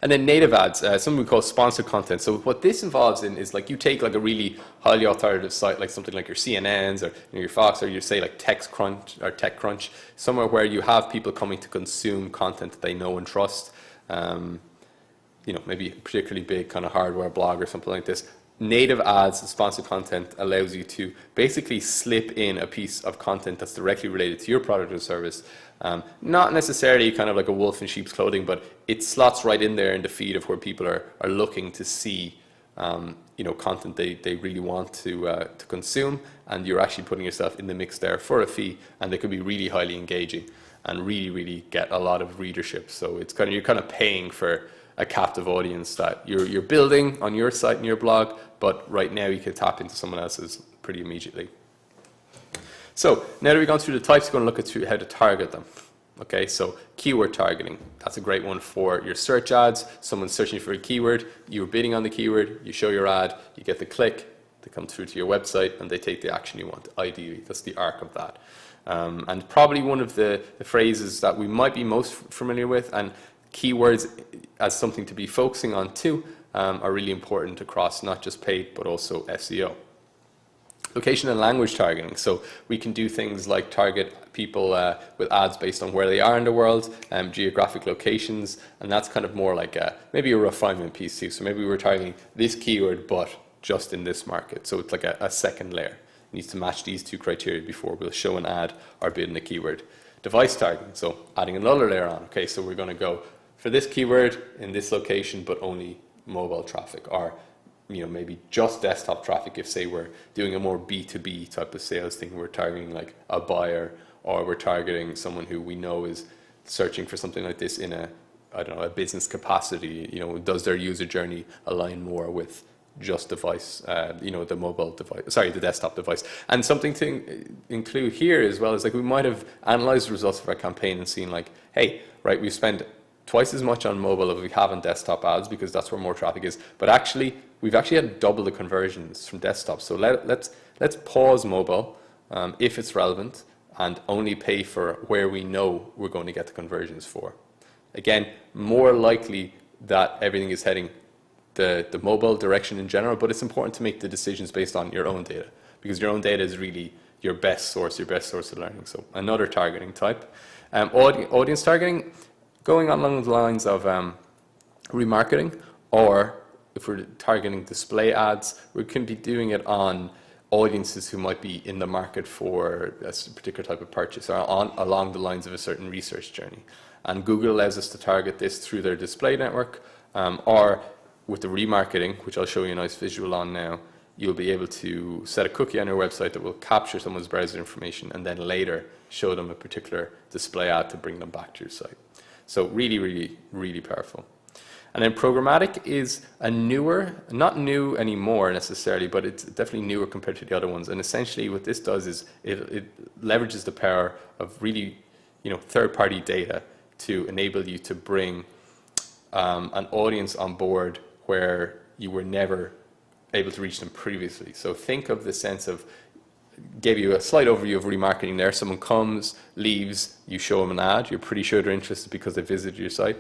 And then native ads, something we call sponsored content. So what this involves in is, like, you take like a really highly authoritative site, like something like your CNNs or your Fox, or you say like TechCrunch, somewhere where you have people coming to consume content that they know and trust. Maybe a particularly big kind of hardware blog or something like this. Native ads, sponsored content, allows you to basically slip in a piece of content that's directly related to your product or service. Not necessarily kind of like a wolf in sheep's clothing, but it slots right in there in the feed of where people are looking to see content they really want to consume, and you're actually putting yourself in the mix there for a fee, and they could be really highly engaging and really get a lot of readership. So you're kind of paying for a captive audience that you're building on your site and your blog, but right now you can tap into someone else's pretty immediately. So now that we've gone through the types, we're going to look at how to target them. Okay, so keyword targeting, that's a great one for your search ads. Someone's searching for a keyword, you're bidding on the keyword, you show your ad, you get the click, they come through to your website and they take the action you want, ideally. That's the arc of that. And probably one of the phrases that we might be most familiar with, and keywords as something to be focusing on too, are really important across not just paid, but also SEO. Location and language targeting. So we can do things like target people with ads based on where they are in the world, geographic locations, and that's kind of more like maybe a refinement piece too. So maybe we're targeting this keyword, but just in this market. So it's like a second layer. It needs to match these two criteria before we'll show an ad or bid in a keyword. Device targeting, so adding another layer on. Okay, so we're going to go for this keyword in this location, but only mobile traffic, or maybe just desktop traffic if, say, we're doing a more B2B type of sales thing. We're targeting like a buyer, or we're targeting someone who we know is searching for something like this in a business capacity. Does their user journey align more with just device, the mobile device, the desktop device. And something to include here as well is like we might have analyzed the results of our campaign and seen like, hey, right, we've spent twice as much on mobile as we have on desktop ads because that's where more traffic is. But actually, we've actually had double the conversions from desktop. So let's pause mobile if it's relevant and only pay for where we know we're going to get the conversions for. Again, more likely that everything is heading the mobile direction in general, but it's important to make the decisions based on your own data because your own data is really your best source of learning. So another targeting type. Audience targeting, going along the lines of remarketing, or if we're targeting display ads, we can be doing it on audiences who might be in the market for a particular type of purchase or along the lines of a certain research journey. And Google allows us to target this through their display network, or with the remarketing, which I'll show you a nice visual on now. You'll be able to set a cookie on your website that will capture someone's browser information and then later show them a particular display ad to bring them back to your site. So really, really, really powerful. And then programmatic is a newer, not new anymore necessarily, but it's definitely newer compared to the other ones. And essentially what this does is it leverages the power of really, third-party data to enable you to bring an audience on board where you were never able to reach them previously. So think of the sense of, gave you a slight overview of remarketing there. Someone comes, leaves, you show them an ad, you're pretty sure they're interested because they visited your site.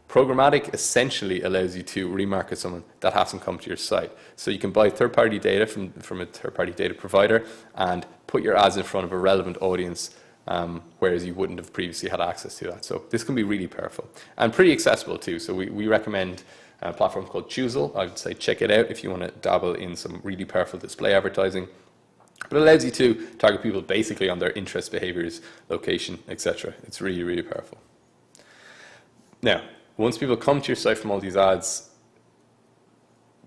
Programmatic essentially allows you to remarket someone that hasn't come to your site. So you can buy third-party data from a third-party data provider and put your ads in front of a relevant audience, whereas you wouldn't have previously had access to that. So this can be really powerful and pretty accessible too. So we recommend a platform called Choosel. I would say check it out if you want to dabble in some really powerful display advertising. But it allows you to target people basically on their interest, behaviors, location, etc. It's really, really powerful. Now, once people come to your site from all these ads,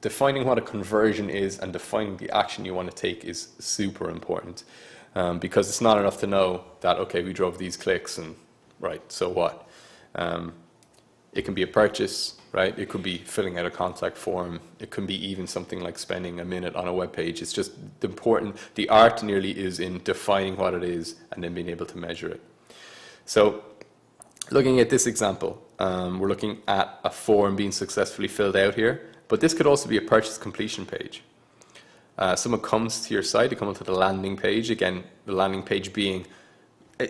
defining what a conversion is and defining the action you want to take is super important, because it's not enough to know that, okay, we drove these clicks and right, so what? It can be a purchase, right? It could be filling out a contact form. It can be even something like spending a minute on a web page. It's just the art nearly is in defining what it is and then being able to measure it. So looking at this example, we're looking at a form being successfully filled out here, but this could also be a purchase completion page. Someone comes to your site, they come onto the landing page. Again, the landing page being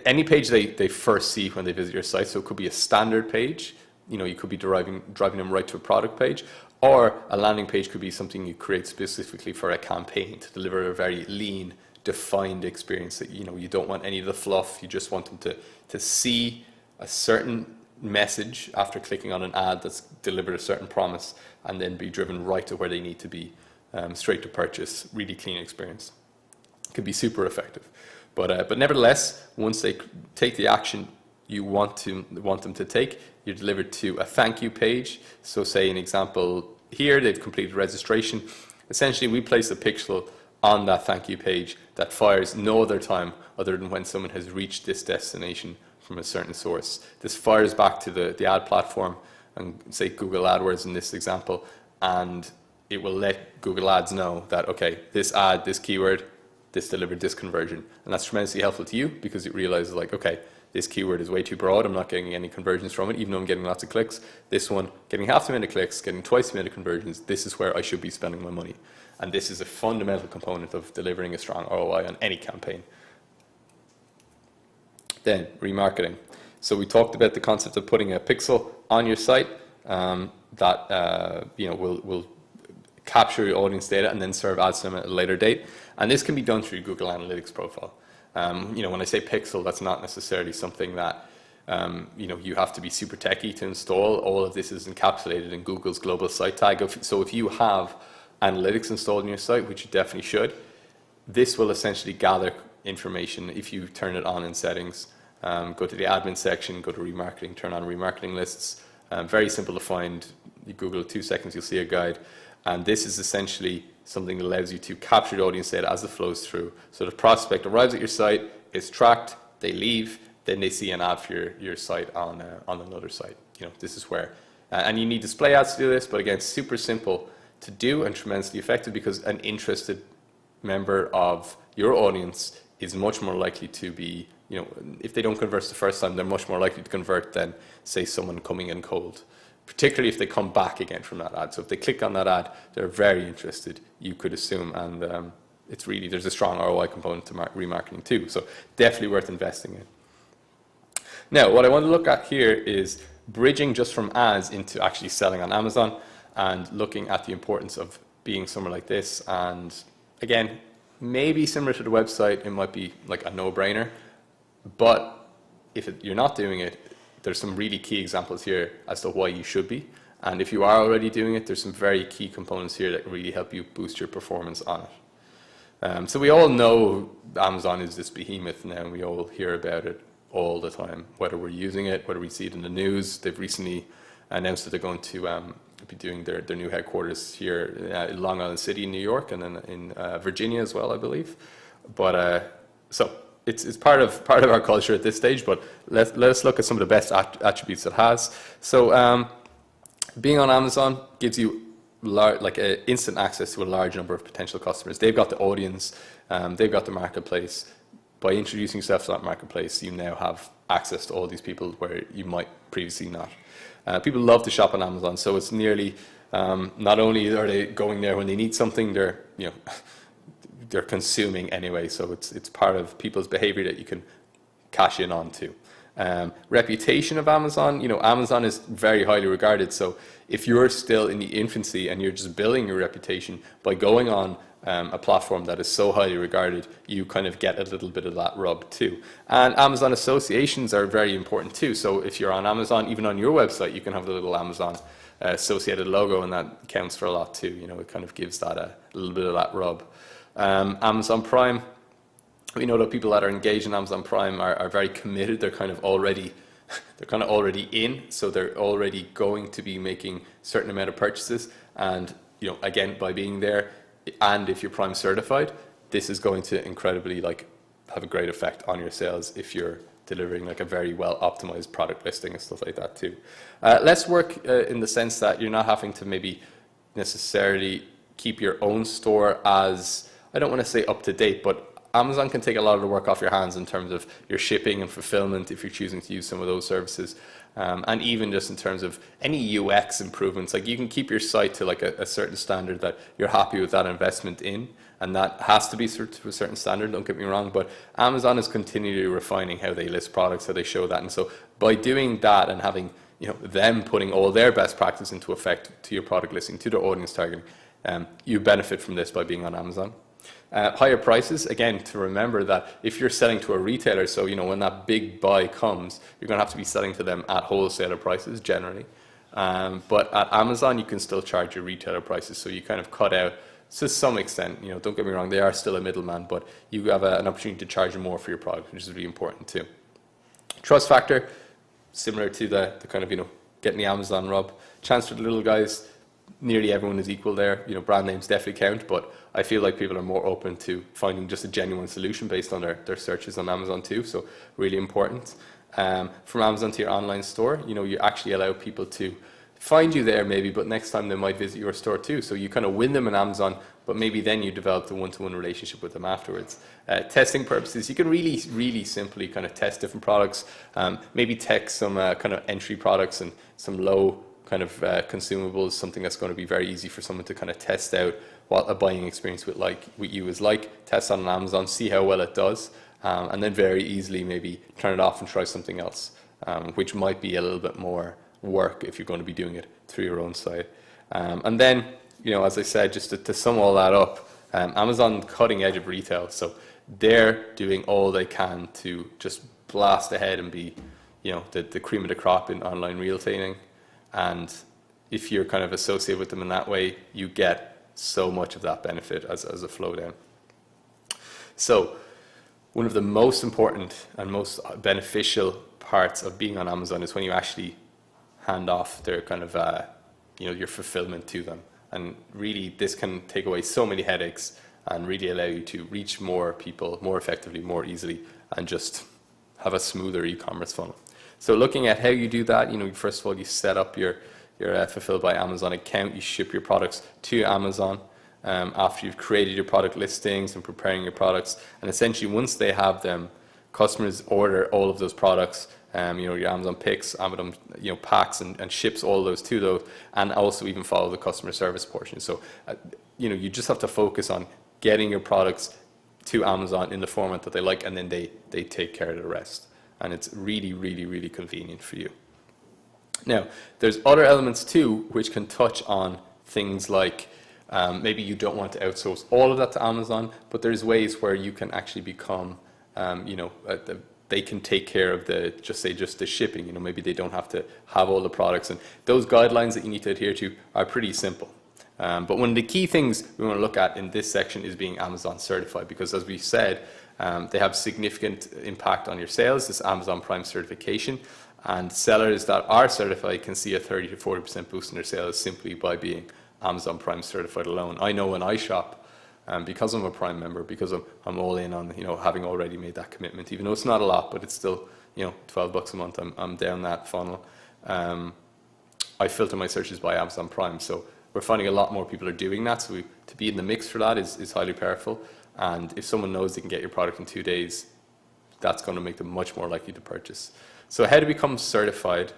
any page they first see when they visit your site. So it could be a standard page. You could be driving them right to a product page, or a landing page could be something you create specifically for a campaign to deliver a very lean, defined experience that, you don't want any of the fluff. You just want them to see a certain message after clicking on an ad that's delivered a certain promise and then be driven right to where they need to be, straight to purchase, really clean experience. It can be super effective. But nevertheless, once they take the action you want them to take, you're delivered to a thank you page. So say an example here, they've completed registration. Essentially, we place a pixel on that thank you page that fires no other time other than when someone has reached this destination from a certain source. This fires back to the ad platform, and say Google AdWords in this example, and it will let Google Ads know that, okay, this ad, this keyword, this delivered this conversion. And that's tremendously helpful to you because it realizes like, okay, this keyword is way too broad. I'm not getting any conversions from it, even though I'm getting lots of clicks. This one, getting half the amount of clicks, getting twice the amount of conversions. This is where I should be spending my money. And this is a fundamental component of delivering a strong ROI on any campaign. Then, remarketing. So we talked about the concept of putting a pixel on your site. that will capture your audience data and then serve ads to them at a later date. And this can be done through Google Analytics profile. When I say pixel, that's not necessarily something that you have to be super techy to install. All of this is encapsulated in Google's global site tag. So if you have analytics installed on your site, which you definitely should, this will essentially gather information if you turn it on in settings. Go to the admin section, go to remarketing, turn on remarketing lists. Very simple to find. You Google it 2 seconds, you'll see a guide. And this is essentially something that allows you to capture the audience data as it flows through. So the prospect arrives at your site, it's tracked, they leave, then they see an ad for your site on another site. This is where, and you need display ads to do this, but again, super simple to do and tremendously effective, because an interested member of your audience is much more likely to be, if they don't convert the first time, they're much more likely to convert than, say, someone coming in cold, particularly if they come back again from that ad. So if they click on that ad, they're very interested, you could assume, and there's a strong ROI component to remarketing too, so definitely worth investing in. Now, what I want to look at here is bridging just from ads into actually selling on Amazon, and looking at the importance of being somewhere like this. And again, maybe similar to the website, it might be like a no-brainer, but if you're not doing it, there's some really key examples here as to why you should be. And if you are already doing it, there's some very key components here that really help you boost your performance on it. So we all know Amazon is this behemoth now, and we all hear about it all the time, whether we're using it, whether we see it in the news. They've recently announced that they're going to be doing their new headquarters here in Long Island City in New York, and then in Virginia as well, I believe. But so it's part of our culture at this stage. But let's look at some of the best attributes it has. So being on Amazon gives you instant access to a large number of potential customers. They've got the audience, they've got the marketplace. By introducing yourself to that marketplace, you now have access to all these people where you might previously not. People love to shop on Amazon, so it's nearly not only are they going there when they need something, they're consuming anyway. So it's part of people's behavior that you can cash in on to. Reputation of Amazon, Amazon is very highly regarded. So if you're still in the infancy and you're just building your reputation by going on a platform that is so highly regarded, you kind of get a little bit of that rub too. And Amazon associations are very important too. So if you're on Amazon, even on your website, you can have the little Amazon associated logo, and that counts for a lot too. It kind of gives that a little bit of that rub. Amazon Prime, we know that people that are engaged in Amazon Prime are very committed. They're kind of already in, so they're already going to be making a certain amount of purchases. And again, by being there, and if you're Prime certified, this is going to incredibly have a great effect on your sales if you're delivering a very well optimized product listing and stuff like that too. Less work in the sense that you're not having to maybe necessarily keep your own store as, I don't want to say up to date, but Amazon can take a lot of the work off your hands in terms of your shipping and fulfillment if you're choosing to use some of those services. And even just in terms of any UX improvements, you can keep your site to a certain standard that you're happy with that investment in, and that has to be to a certain standard, don't get me wrong, but Amazon is continually refining how they list products, how they show that. And so by doing that and having them putting all their best practice into effect to your product listing, to their audience targeting, you benefit from this by being on Amazon. Higher prices, again, to remember that if you're selling to a retailer, so when that big buy comes, you're going to have to be selling to them at wholesaler prices generally. But at Amazon, you can still charge your retailer prices, so you kind of cut out, to some extent, don't get me wrong, they are still a middleman, but you have an opportunity to charge more for your product, which is really important too. Trust factor, similar to the kind of, getting the Amazon rub. Chance for the little guys, nearly everyone is equal there. Brand names definitely count, but I feel like people are more open to finding just a genuine solution based on their searches on Amazon too, so really important. From Amazon to your online store, you actually allow people to find you there maybe, but next time they might visit your store too. So you kind of win them on Amazon, but maybe then you develop the one-to-one relationship with them afterwards. Testing purposes, you can really, really simply kind of test different products, maybe tech some kind of entry products and some low kind of consumables, something that's going to be very easy for someone to kind of test out what a buying experience with you is like, test on Amazon, see how well it does, and then very easily maybe turn it off and try something else, which might be a little bit more work if you're going to be doing it through your own site. And then, as I said, just to sum all that up, Amazon cutting edge of retail, so they're doing all they can to just blast ahead and be, the cream of the crop in online retailing. And if you're kind of associated with them in that way, you get so much of that benefit as a flow down. So one of the most important and most beneficial parts of being on Amazon is when you actually hand off their kind of, your fulfillment to them. And really, this can take away so many headaches and really allow you to reach more people more effectively, more easily, and just have a smoother e-commerce funnel. So looking at how you do that, first of all, you set up your Fulfilled by Amazon account. You ship your products to Amazon after you've created your product listings and preparing your products. And essentially, once they have them, customers order all of those products. Your Amazon picks, Amazon packs and ships all those to those, and also even follow the customer service portion. So you just have to focus on getting your products to Amazon in the format that they like, and then they take care of the rest. And it's really, really, really convenient for you. Now, there's other elements too which can touch on things like maybe you don't want to outsource all of that to Amazon, but there's ways where you can actually become, they can take care of just the shipping. Maybe they don't have to have all the products, and those guidelines that you need to adhere to are pretty simple. But one of the key things we want to look at in this section is being Amazon certified, because as we said, they have significant impact on your sales, this Amazon Prime certification, and sellers that are certified can see a 30 to 40% boost in their sales simply by being Amazon Prime certified alone. I know when I shop, because I'm a Prime member, because I'm all in on having already made that commitment, even though it's not a lot, but it's still $12 a month. I'm down that funnel. I filter my searches by Amazon Prime, so we're finding a lot more people are doing that. So to be in the mix for that is highly powerful. And if someone knows they can get your product in 2 days, that's going to make them much more likely to purchase. So how to become certified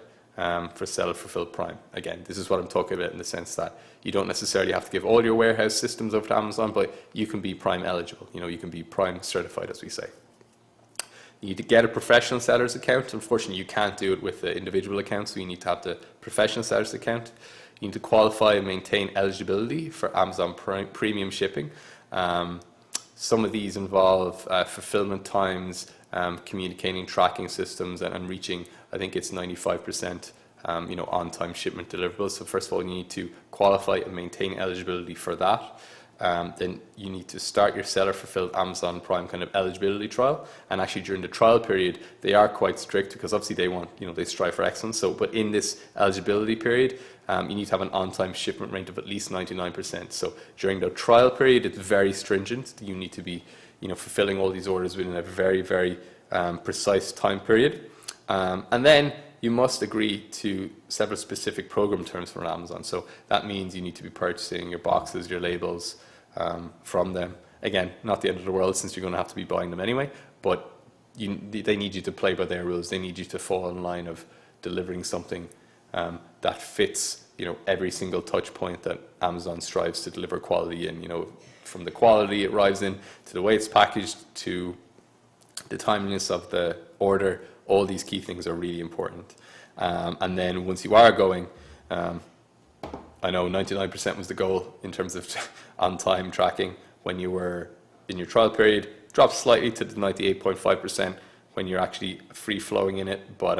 for Seller Fulfilled Prime? Again, this is what I'm talking about in the sense that you don't necessarily have to give all your warehouse systems over to Amazon, but you can be Prime eligible. You can be Prime certified, as we say. You need to get a professional seller's account. Unfortunately, you can't do it with the individual account, so you need to have the professional seller's account. You need to qualify and maintain eligibility for Amazon Premium shipping. Some of these involve fulfillment times, communicating tracking systems, and reaching, I think it's 95%, on-time shipment deliverables. So first of all, you need to qualify and maintain eligibility for that. Then you need to start your Seller Fulfilled Amazon Prime kind of eligibility trial. And actually during the trial period, they are quite strict because obviously they want, they strive for excellence. So, but in this eligibility period, you need to have an on-time shipment rate of at least 99%. So during the trial period, it's very stringent. You need to be, fulfilling all these orders within a very, very precise time period. And then you must agree to several specific program terms from Amazon. So that means you need to be purchasing your boxes, your labels from them. Again, not the end of the world since you're going to have to be buying them anyway, but they need you to play by their rules. They need you to fall in line of delivering something that fits, every single touch point that Amazon strives to deliver quality in, from the quality it arrives in, to the way it's packaged, to the timeliness of the order. All these key things are really important. And then once you are going, I know 99% was the goal in terms of on-time tracking when you were in your trial period. Dropped slightly to the 98.5% when you're actually free-flowing in it, but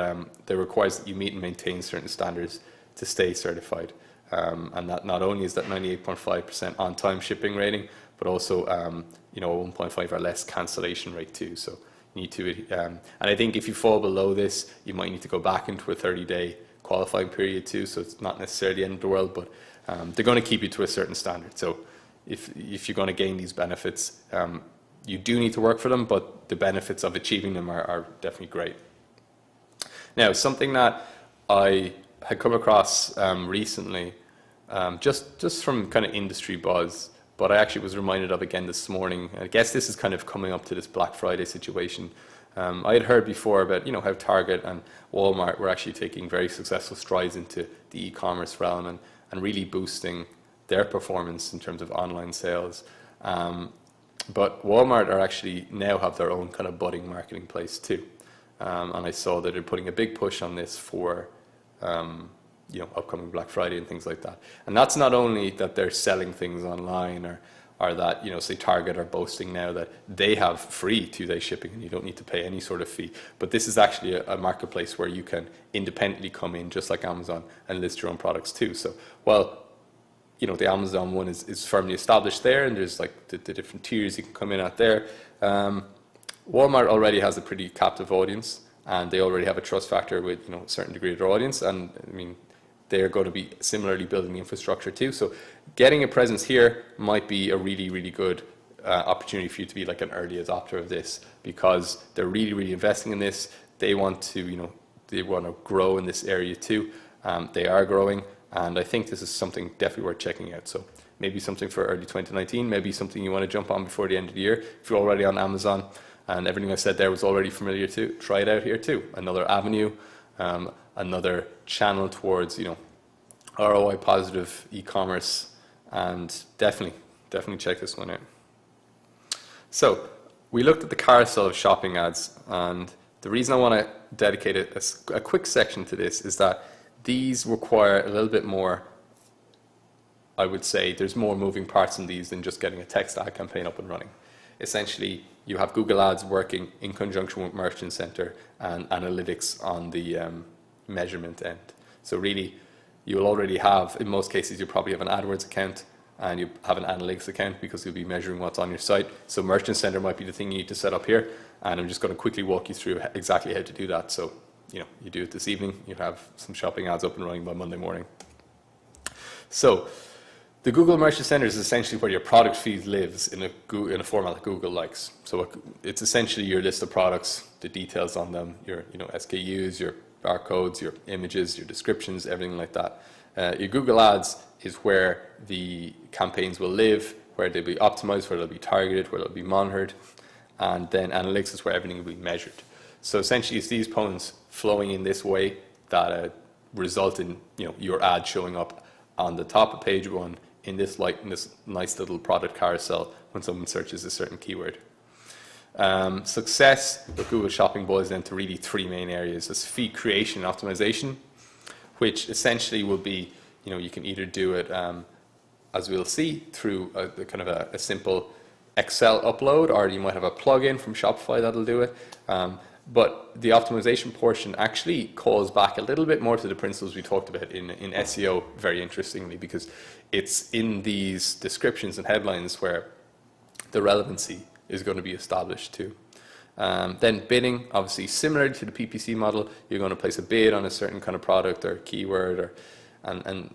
that requires that you meet and maintain certain standards to stay certified. And that not only is that 98.5% on-time shipping rating, but also a 1.5 or less cancellation rate too. So you need to, and I think if you fall below this, you might need to go back into a 30-day qualifying period too. So it's not necessarily the end of the world, but they're going to keep you to a certain standard. So if you're going to gain these benefits, you do need to work for them, but the benefits of achieving them are definitely great. Now, something that I had come across recently, just from kind of industry buzz, but I actually was reminded of again this morning. I guess this is kind of coming up to this Black Friday situation. I had heard before about how Target and Walmart were actually taking very successful strides into the e-commerce realm and really boosting their performance in terms of online sales. But Walmart are actually now have their own kind of budding marketing place too. And I saw that they're putting a big push on this for upcoming Black Friday and things like that. And that's not only that they're selling things online, or that, say Target are boasting now that they have free 2-day shipping and you don't need to pay any sort of fee. But this is actually a marketplace where you can independently come in, just like Amazon, and list your own products too. So while the Amazon one is firmly established there, and there's like the different tiers you can come in at there. Walmart already has a pretty captive audience, and they already have a trust factor with a certain degree of their audience, and I mean they're going to be similarly building the infrastructure too. So getting a presence here might be a really, really good opportunity for you to be like an early adopter of this, because they're really, really investing in this. They want to they want to grow in this area too. They are growing, and I think this is something definitely worth checking out. So maybe something for early 2019, maybe something you want to jump on before the end of the year. If you're already on Amazon and everything I said there was already familiar to, try it out here too. Another avenue, another channel towards, ROI positive e-commerce, and definitely check this one out. So we looked at the carousel of shopping ads, and the reason I want to dedicate a quick section to this is that these require a little bit more. I would say there's more moving parts in these than just getting a text ad campaign up and running. Essentially, you have Google Ads working in conjunction with Merchant Center and analytics on the measurement end. So really, you'll already have, in most cases, you probably have an AdWords account and you have an analytics account, because you'll be measuring what's on your site. So Merchant Center might be the thing you need to set up here, and I'm just going to quickly walk you through exactly how to do that. So you do it this evening, you have some shopping ads up and running by Monday morning. So the Google Merchant Center is essentially where your product feed lives in a format that Google likes. So it's essentially your list of products, the details on them, your SKUs, your barcodes, your images, your descriptions, everything like that. Your Google Ads is where the campaigns will live, where they'll be optimized, where they'll be targeted, where they'll be monitored, and then analytics is where everything will be measured. So essentially, it's these components flowing in this way that result in your ad showing up on the top of page one in this nice little product carousel when someone searches a certain keyword. Success with Google Shopping boils down to really three main areas. There's feed creation and optimization, which essentially will be, you can either do it, as we'll see, through a simple Excel upload, or you might have a plugin from Shopify that'll do it. But the optimization portion actually calls back a little bit more to the principles we talked about in SEO, very interestingly, because it's in these descriptions and headlines where the relevancy is going to be established too. Then bidding, obviously similar to the PPC model, you're going to place a bid on a certain kind of product or keyword, and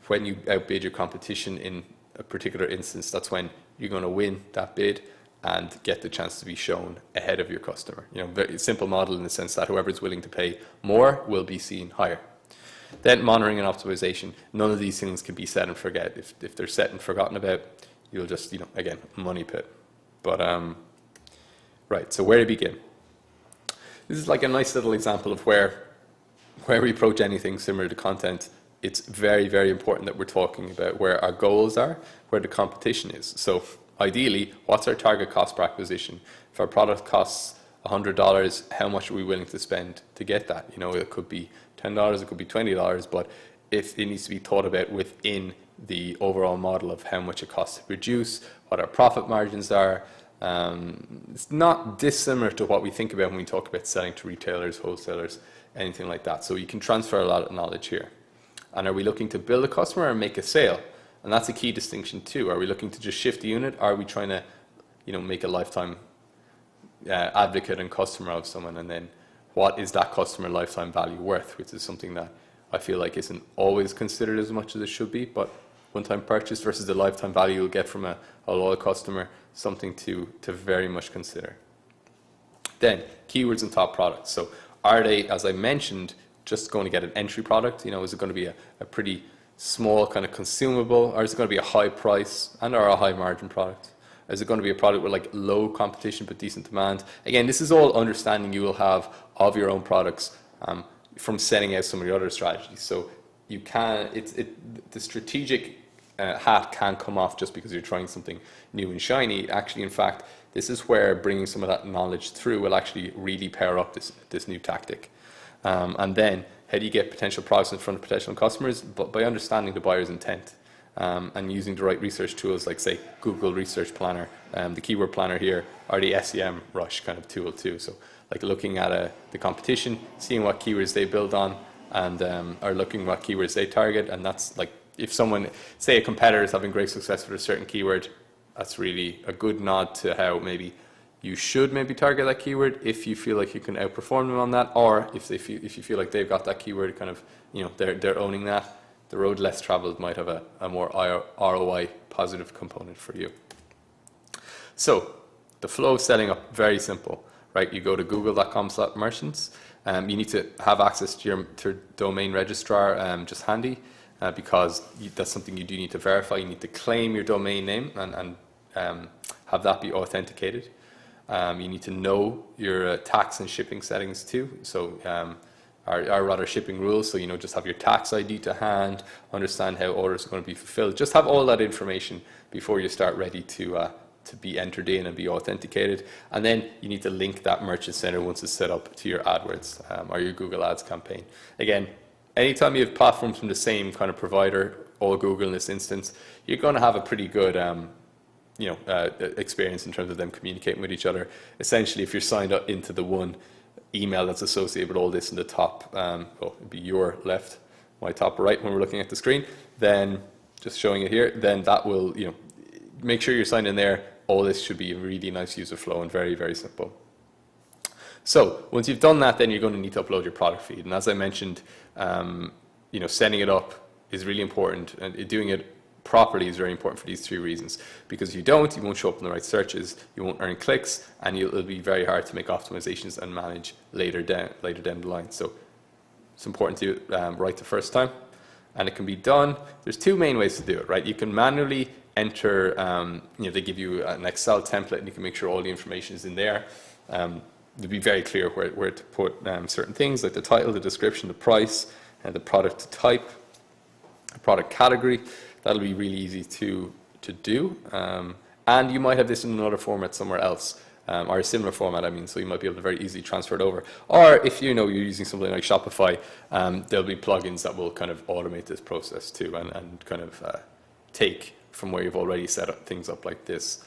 when you outbid your competition in a particular instance, that's when you're going to win that bid and get the chance to be shown ahead of your customer. Very simple model in the sense that whoever's willing to pay more will be seen higher. Then monitoring and optimization. None of these things can be set and forget. If they're set and forgotten about, you'll just, again, money pit. But, right, so where to begin? This is like a nice little example of where we approach anything similar to content. It's very, very important that we're talking about where our goals are, where the competition is. So ideally, what's our target cost per acquisition? If our product costs $100, how much are we willing to spend to get that? It could be $10, it could be $20, but if it needs to be thought about within the overall model of how much it costs to produce, what our profit margins are. It's not dissimilar to what we think about when we talk about selling to retailers, wholesalers, anything like that. So you can transfer a lot of knowledge here. And are we looking to build a customer or make a sale? And that's a key distinction too. Are we looking to just shift the unit? Are we trying to, make a lifetime advocate and customer of someone? And then what is that customer lifetime value worth? Which is something that I feel like isn't always considered as much as it should be. But one-time purchase versus the lifetime value you'll get from a loyal customer, something to very much consider. Then keywords and top products. So are they, as I mentioned, just going to get an entry product? Is it going to be a pretty small kind of consumable, or is it going to be a high price and or a high margin product? Is it going to be a product with like low competition but decent demand? Again, this is all understanding you will have of your own products from setting out some of the other strategies. So you can, the strategic hat can come off just because you're trying something new and shiny. Actually, in fact, this is where bringing some of that knowledge through will actually really pair up this new tactic. And then how do you get potential products in front of potential customers? But by understanding the buyer's intent and using the right research tools like, say, Google Research Planner, the Keyword Planner here, or the SEM Rush kind of tool too. So like looking at the competition, seeing what keywords they build on, and or looking what keywords they target. And that's like, if someone, say a competitor is having great success with a certain keyword, that's really a good nod to how maybe you should maybe target that keyword if you feel like you can outperform them on that, or if you feel like they've got that keyword kind of, they're owning that. The road less traveled might have a more ROI positive component for you. So the flow of setting up, very simple, right? You go to google.com/merchants. You need to have access to your domain registrar, just handy, because that's something you do need to verify. You need to claim your domain name and have that be authenticated. You need to know your tax and shipping settings too. So, or rather shipping rules. So, just have your tax ID to hand, understand how orders are going to be fulfilled. Just have all that information before you start ready to be entered in and be authenticated. And then you need to link that merchant center once it's set up to your AdWords or your Google Ads campaign. Again, anytime you have platforms from the same kind of provider, all Google in this instance, you're going to have a pretty good experience in terms of them communicating with each other. Essentially, if you're signed up into the one email that's associated with all this in the top, it'd be your left, my top right when we're looking at the screen, then just showing it here, then that will, make sure you're signed in there. All this should be a really nice user flow and very, very simple. So once you've done that, then you're going to need to upload your product feed. And as I mentioned, setting it up is really important, and doing it properly is very important for these 3 reasons. Because if you don't, you won't show up in the right searches, you won't earn clicks, and it'll be very hard to make optimizations and manage later down the line. So it's important to do it right the first time, and it can be done. There's 2 main ways to do it, right? You can manually enter, they give you an Excel template, and you can make sure all the information is in there. It'll be very clear where to put certain things like the title, the description, the price, and the product type, the product category. That'll be really easy to do. And you might have this in another format somewhere else, or a similar format, so you might be able to very easily transfer it over. Or if you're using something like Shopify, there'll be plugins that will kind of automate this process too, and kind of take from where you've already set up things up like this.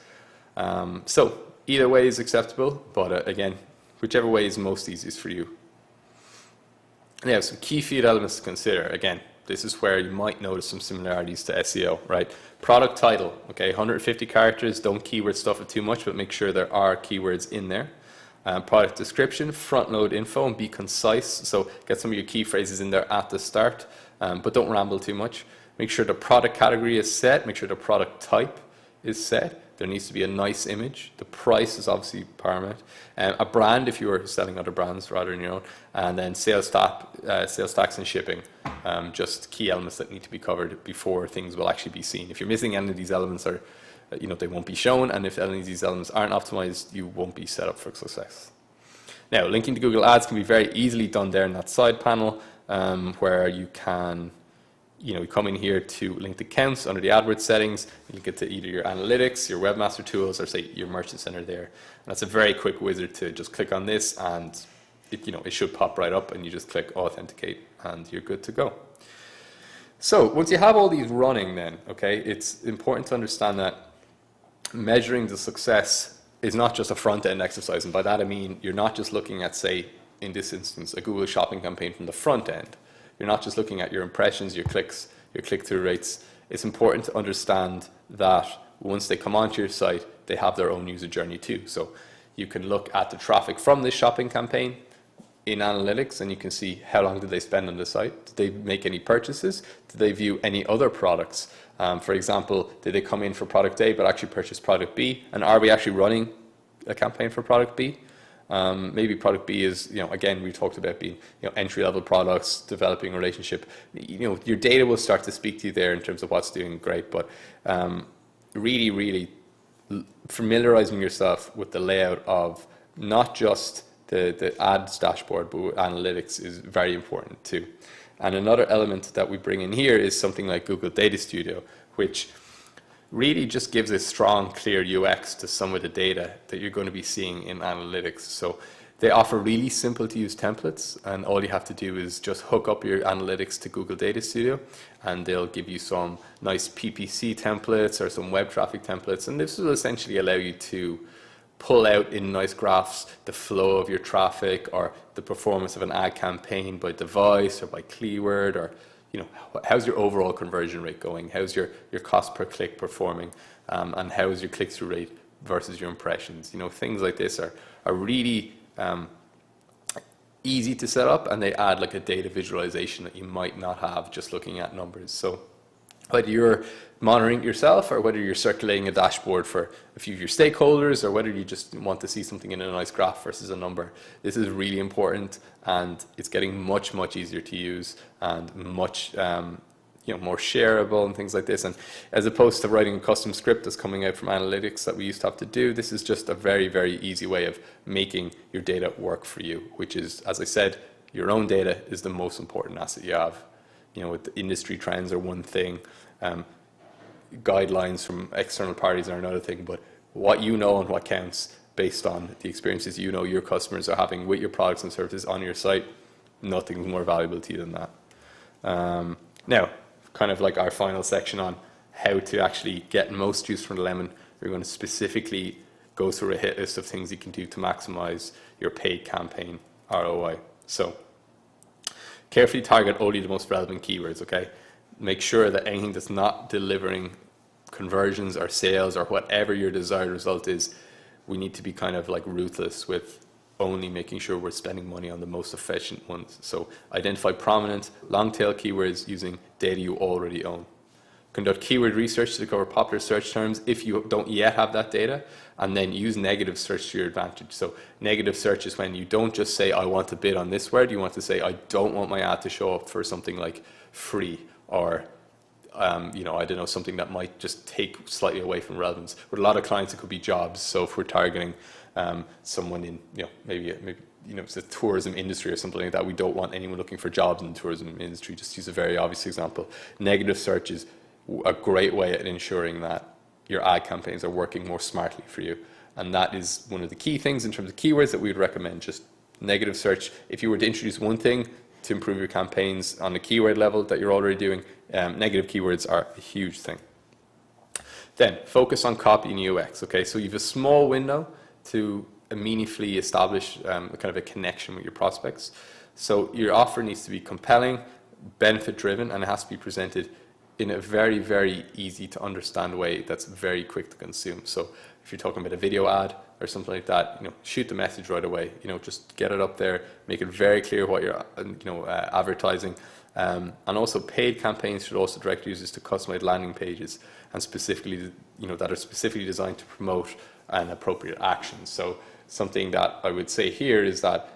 So either way is acceptable, but again, whichever way is most easiest for you. Now, some key feed elements to consider. Again, this is where you might notice some similarities to SEO, right? Product title, okay, 150 characters, don't keyword stuff it too much, but make sure there are keywords in there. Product description, front load info, and be concise. So get some of your key phrases in there at the start, but don't ramble too much. Make sure the product category is set, make sure the product type is set. There needs to be a nice image. The price is obviously paramount. A brand if you are selling other brands rather than your own. And then sales tax and shipping. Just key elements that need to be covered before things will actually be seen. If you're missing any of these elements, or they won't be shown. And if any of these elements aren't optimized, you won't be set up for success. Now, linking to Google Ads can be very easily done there in that side panel, where you can you come in here to link the accounts under the AdWords settings. You link it to either your analytics, your webmaster tools, or say your merchant center there. And that's a very quick wizard to just click on this, and it should pop right up, and you just click authenticate, and you're good to go. So once you have all these running, then it's important to understand that measuring the success is not just a front-end exercise, and by that I mean you're not just looking at, say, in this instance, a Google shopping campaign from the front end. You're not just looking at your impressions, your clicks, your click-through rates. It's important to understand that once they come onto your site, they have their own user journey too. So you can look at the traffic from this shopping campaign in analytics, and you can see how long did they spend on the site. Did they make any purchases? Did they view any other products? For example, did they come in for product A but actually purchase product B? And are we actually running a campaign for product B? Maybe product B is, again, we talked about being, entry-level products, developing a relationship. Your data will start to speak to you there in terms of what's doing great, but really, really familiarizing yourself with the layout of not just the ads dashboard, but analytics is very important too. And another element that we bring in here is something like Google Data Studio, which really just gives a strong, clear UX to some of the data that you're going to be seeing in analytics. So They offer really simple to use templates, and all you have to do is just hook up your analytics to Google Data Studio, and they'll give you some nice PPC templates or some web traffic templates, and this will essentially allow you to pull out in nice graphs the flow of your traffic or the performance of an ad campaign by device or by keyword, or how's your overall conversion rate going, how's your cost per click performing, and how's your click-through rate versus your impressions. Things like this are really easy to set up, and they add like a data visualization that you might not have just looking at numbers. So whether you're monitoring yourself, or whether you're circulating a dashboard for a few of your stakeholders, or whether you just want to see something in a nice graph versus a number, this is really important, and it's getting much easier to use, and much more shareable and things like this. And as opposed to writing a custom script that's coming out from analytics that we used to have to do, this is just a very easy way of making your data work for you, which is, as I said, your own data is the most important asset you have. With the industry trends are one thing, guidelines from external parties are another thing, but what you know and what counts based on the experiences your customers are having with your products and services on your site, nothing's more valuable to you than that. Now, kind of like our final section on how to actually get most juice from the lemon, we're going to specifically go through a hit list of things you can do to maximize your paid campaign ROI. So carefully target only the most relevant keywords, okay? Make sure that anything that's not delivering conversions or sales or whatever your desired result is, we need to be kind of like ruthless with only making sure we're spending money on the most efficient ones. So identify prominent, long-tail keywords using data you already own. Conduct keyword research to cover popular search terms if you don't yet have that data, and then use negative search to your advantage. So negative search is when you don't just say, I want to bid on this word, you want to say, I don't want my ad to show up for something like free, or I don't know, something that might just take slightly away from relevance. With a lot of clients, it could be jobs. So if we're targeting someone in, maybe it's the tourism industry or something like that, we don't want anyone looking for jobs in the tourism industry. Just use a very obvious example. Negative search is a great way at ensuring that your ad campaigns are working more smartly for you. And that is one of the key things in terms of keywords that we would recommend. Just negative search. If you were to introduce one thing to improve your campaigns on the keyword level that you're already doing, negative keywords are a huge thing. Then focus on copy and UX. Okay, so you have a small window to meaningfully establish kind of a connection with your prospects. So your offer needs to be compelling, benefit driven, and it has to be presented in a very easy to understand way that's very quick to consume. So if you're talking about a video ad or something like that, shoot the message right away. Just get it up there, make it very clear what you're advertising. And also paid campaigns should also direct users to customized landing pages, and specifically that are specifically designed to promote an appropriate action. So something that I would say here is that,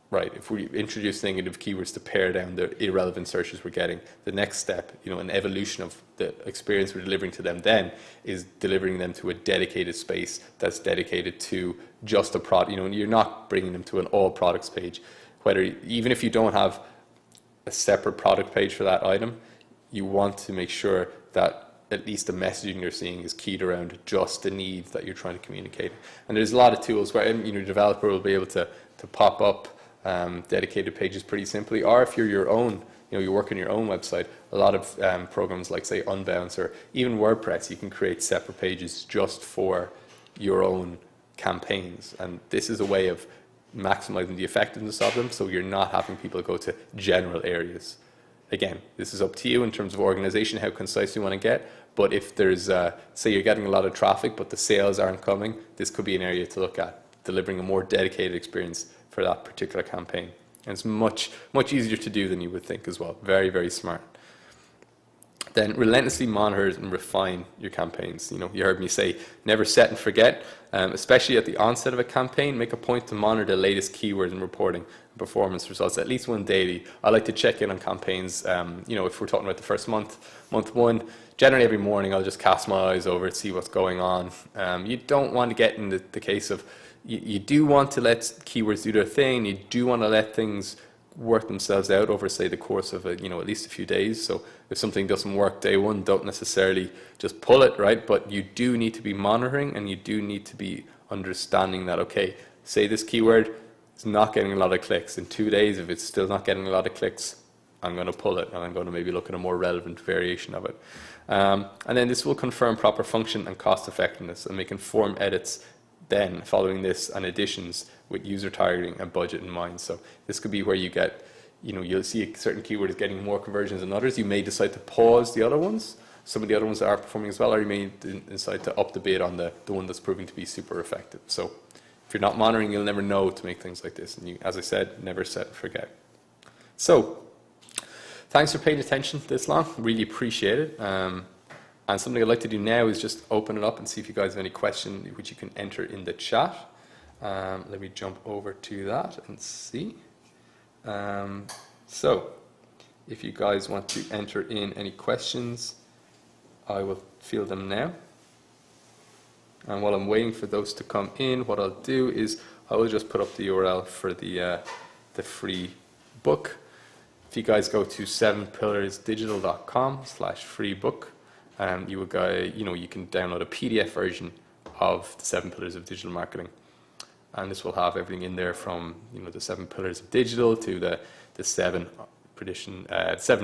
right, if we introduce negative keywords to pare down the irrelevant searches we're getting, the next step, an evolution of the experience we're delivering to them then is delivering them to a dedicated space that's dedicated to just a product. You're not bringing them to an all products page. Even if you don't have a separate product page for that item, you want to make sure that at least the messaging you're seeing is keyed around just the needs that you're trying to communicate. And there's a lot of tools where a developer will be able to pop up dedicated pages pretty simply, or if you're your own, you work on your own website, a lot of programs like say Unbounce or even WordPress, you can create separate pages just for your own campaigns, and this is a way of maximizing the effectiveness of them, so you're not having people go to general areas. Again, this is up to you in terms of organization, how concise you want to get, but if there's say you're getting a lot of traffic but the sales aren't coming, this could be an area to look at, delivering a more dedicated experience for that particular campaign. And it's much easier to do than you would think as well. Very smart. Then relentlessly monitor and refine your campaigns. You heard me say never set and forget, especially at the onset of a campaign. Make a point to monitor the latest keywords and reporting and performance results, at least one daily. I like to check in on campaigns. If we're talking about the first month one, generally every morning I'll just cast my eyes over it, see what's going on. You don't want to get in the case of, you do want to let keywords do their thing. You do want to let things work themselves out over, say, the course of at least a few days. So if something doesn't work day one, don't necessarily just pull it, right? But you do need to be monitoring, and you do need to be understanding that, okay, say this keyword, it's not getting a lot of clicks. In 2 days, if it's still not getting a lot of clicks, I'm going to pull it, and I'm going to maybe look at a more relevant variation of it. And then this will confirm proper function and cost effectiveness, and make informed edits then following this and additions with user targeting and budget in mind. So this could be where you get, you'll see a certain keyword is getting more conversions than others. You may decide to pause the other ones, some of the other ones that are performing as well, or you may decide to up the bid on the one that's proving to be super effective. So if you're not monitoring, you'll never know to make things like this. And you, as I said, never set and forget. So thanks for paying attention this long. Really appreciate it. And something I'd like to do now is just open it up and see if you guys have any question, which you can enter in the chat. Let me jump over to that and see. So if you guys want to enter in any questions, I will field them now. And while I'm waiting for those to come in, what I'll do is I will just put up the URL for the free book. If you guys go to 7pillarsdigital.com/free book, you can download a PDF version of the 7 Pillars of Digital Marketing, and this will have everything in there from the 7 Pillars of Digital to the 7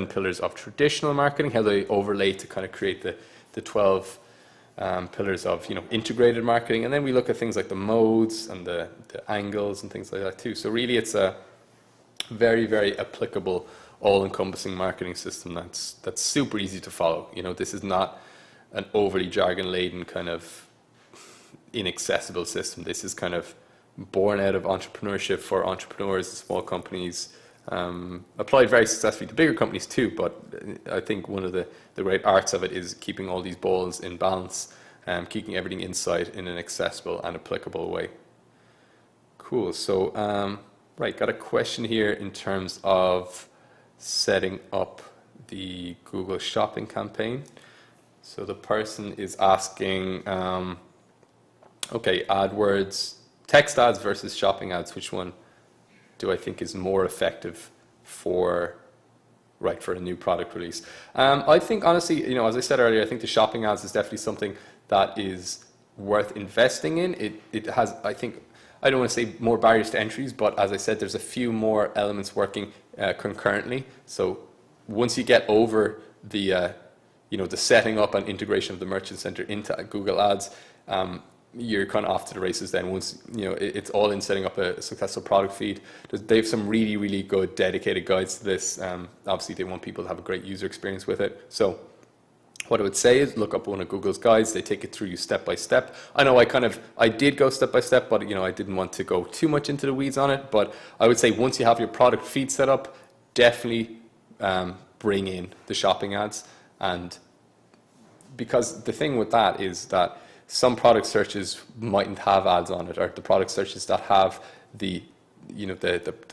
Pillars of Traditional Marketing, how they overlay to kind of create the 12 pillars of integrated marketing, and then we look at things like the modes and the angles and things like that too. So really, it's a very, very applicable, all-encompassing marketing system that's super easy to follow. This is not an overly jargon-laden kind of inaccessible system. This is kind of born out of entrepreneurship for entrepreneurs, small companies, applied very successfully to bigger companies too. But I think one of the great arts of it is keeping all these balls in balance, keeping everything inside in an accessible and applicable way. Cool. So right, got a question here in terms of setting up the Google Shopping campaign. So the person is asking, okay, AdWords, text ads versus shopping ads, which one do I think is more effective for a new product release? I think honestly, as I said earlier, I think the shopping ads is definitely something that is worth investing in. It has, I think, I don't want to say more barriers to entries, but as I said, there's a few more elements working concurrently. So once you get over the setting up and integration of the Merchant Center into Google Ads, you're kind of off to the races then. Once it's all in setting up a successful product feed. They have some really, really good dedicated guides to this. Obviously, they want people to have a great user experience with it. So what I would say is look up one of Google's guides. They take it through you step by step. I know I did go step by step, but I didn't want to go too much into the weeds on it. But I would say once you have your product feed set up, definitely bring in the shopping ads. And because the thing with that is that some product searches mightn't have ads on it, or the product searches that have the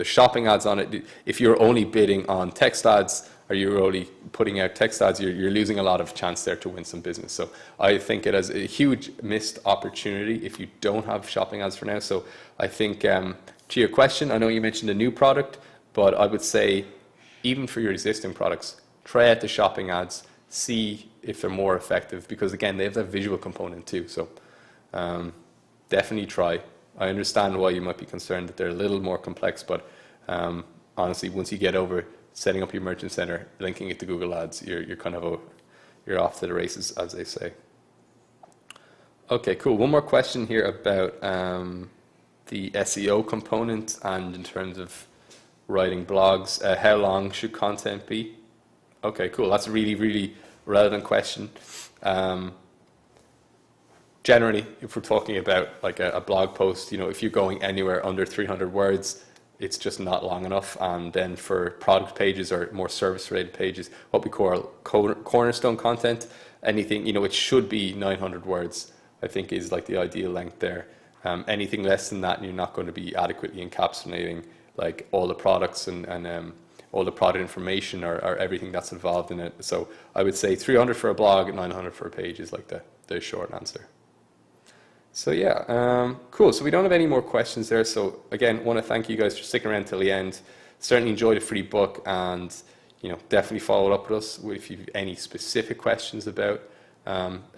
shopping ads on it. If you're only bidding on text ads, or you're only putting out text ads, you're losing a lot of chance there to win some business. So I think it has a huge missed opportunity if you don't have shopping ads for now. So I think to your question, I know you mentioned a new product, but I would say even for your existing products, try out the shopping ads, see if they're more effective, because again, they have that visual component too. So definitely try. I understand why you might be concerned that they're a little more complex, but honestly, once you get over setting up your Merchant Center, linking it to Google Ads, you're off to the races, as they say. Okay, cool. One more question here about the SEO component, and in terms of writing blogs, how long should content be? Okay, cool. That's a really, really relevant question. Generally, if we're talking about like a blog post, if you're going anywhere under 300 words, it's just not long enough. And then for product pages or more service-related pages, what we call cornerstone content, anything, it should be 900 words, I think is like the ideal length there. Anything less than that, you're not going to be adequately encapsulating like all the products and all the product information or everything that's involved in it. So I would say 300 for a blog and 900 for a page is like the short answer. So yeah, cool. So we don't have any more questions there. So again, want to thank you guys for sticking around till the end. Certainly enjoy the free book, and definitely follow up with us if you have any specific questions about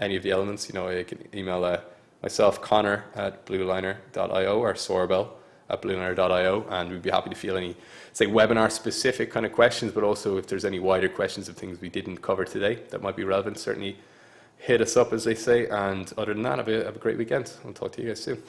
any of the elements. You can email myself, Connor at blueliner.io, or Sorbel at bluelanner.io, and we'd be happy to field any, say, webinar-specific kind of questions, but also if there's any wider questions of things we didn't cover today that might be relevant, certainly hit us up, as they say. And other than that, have a great weekend. I'll talk to you guys soon.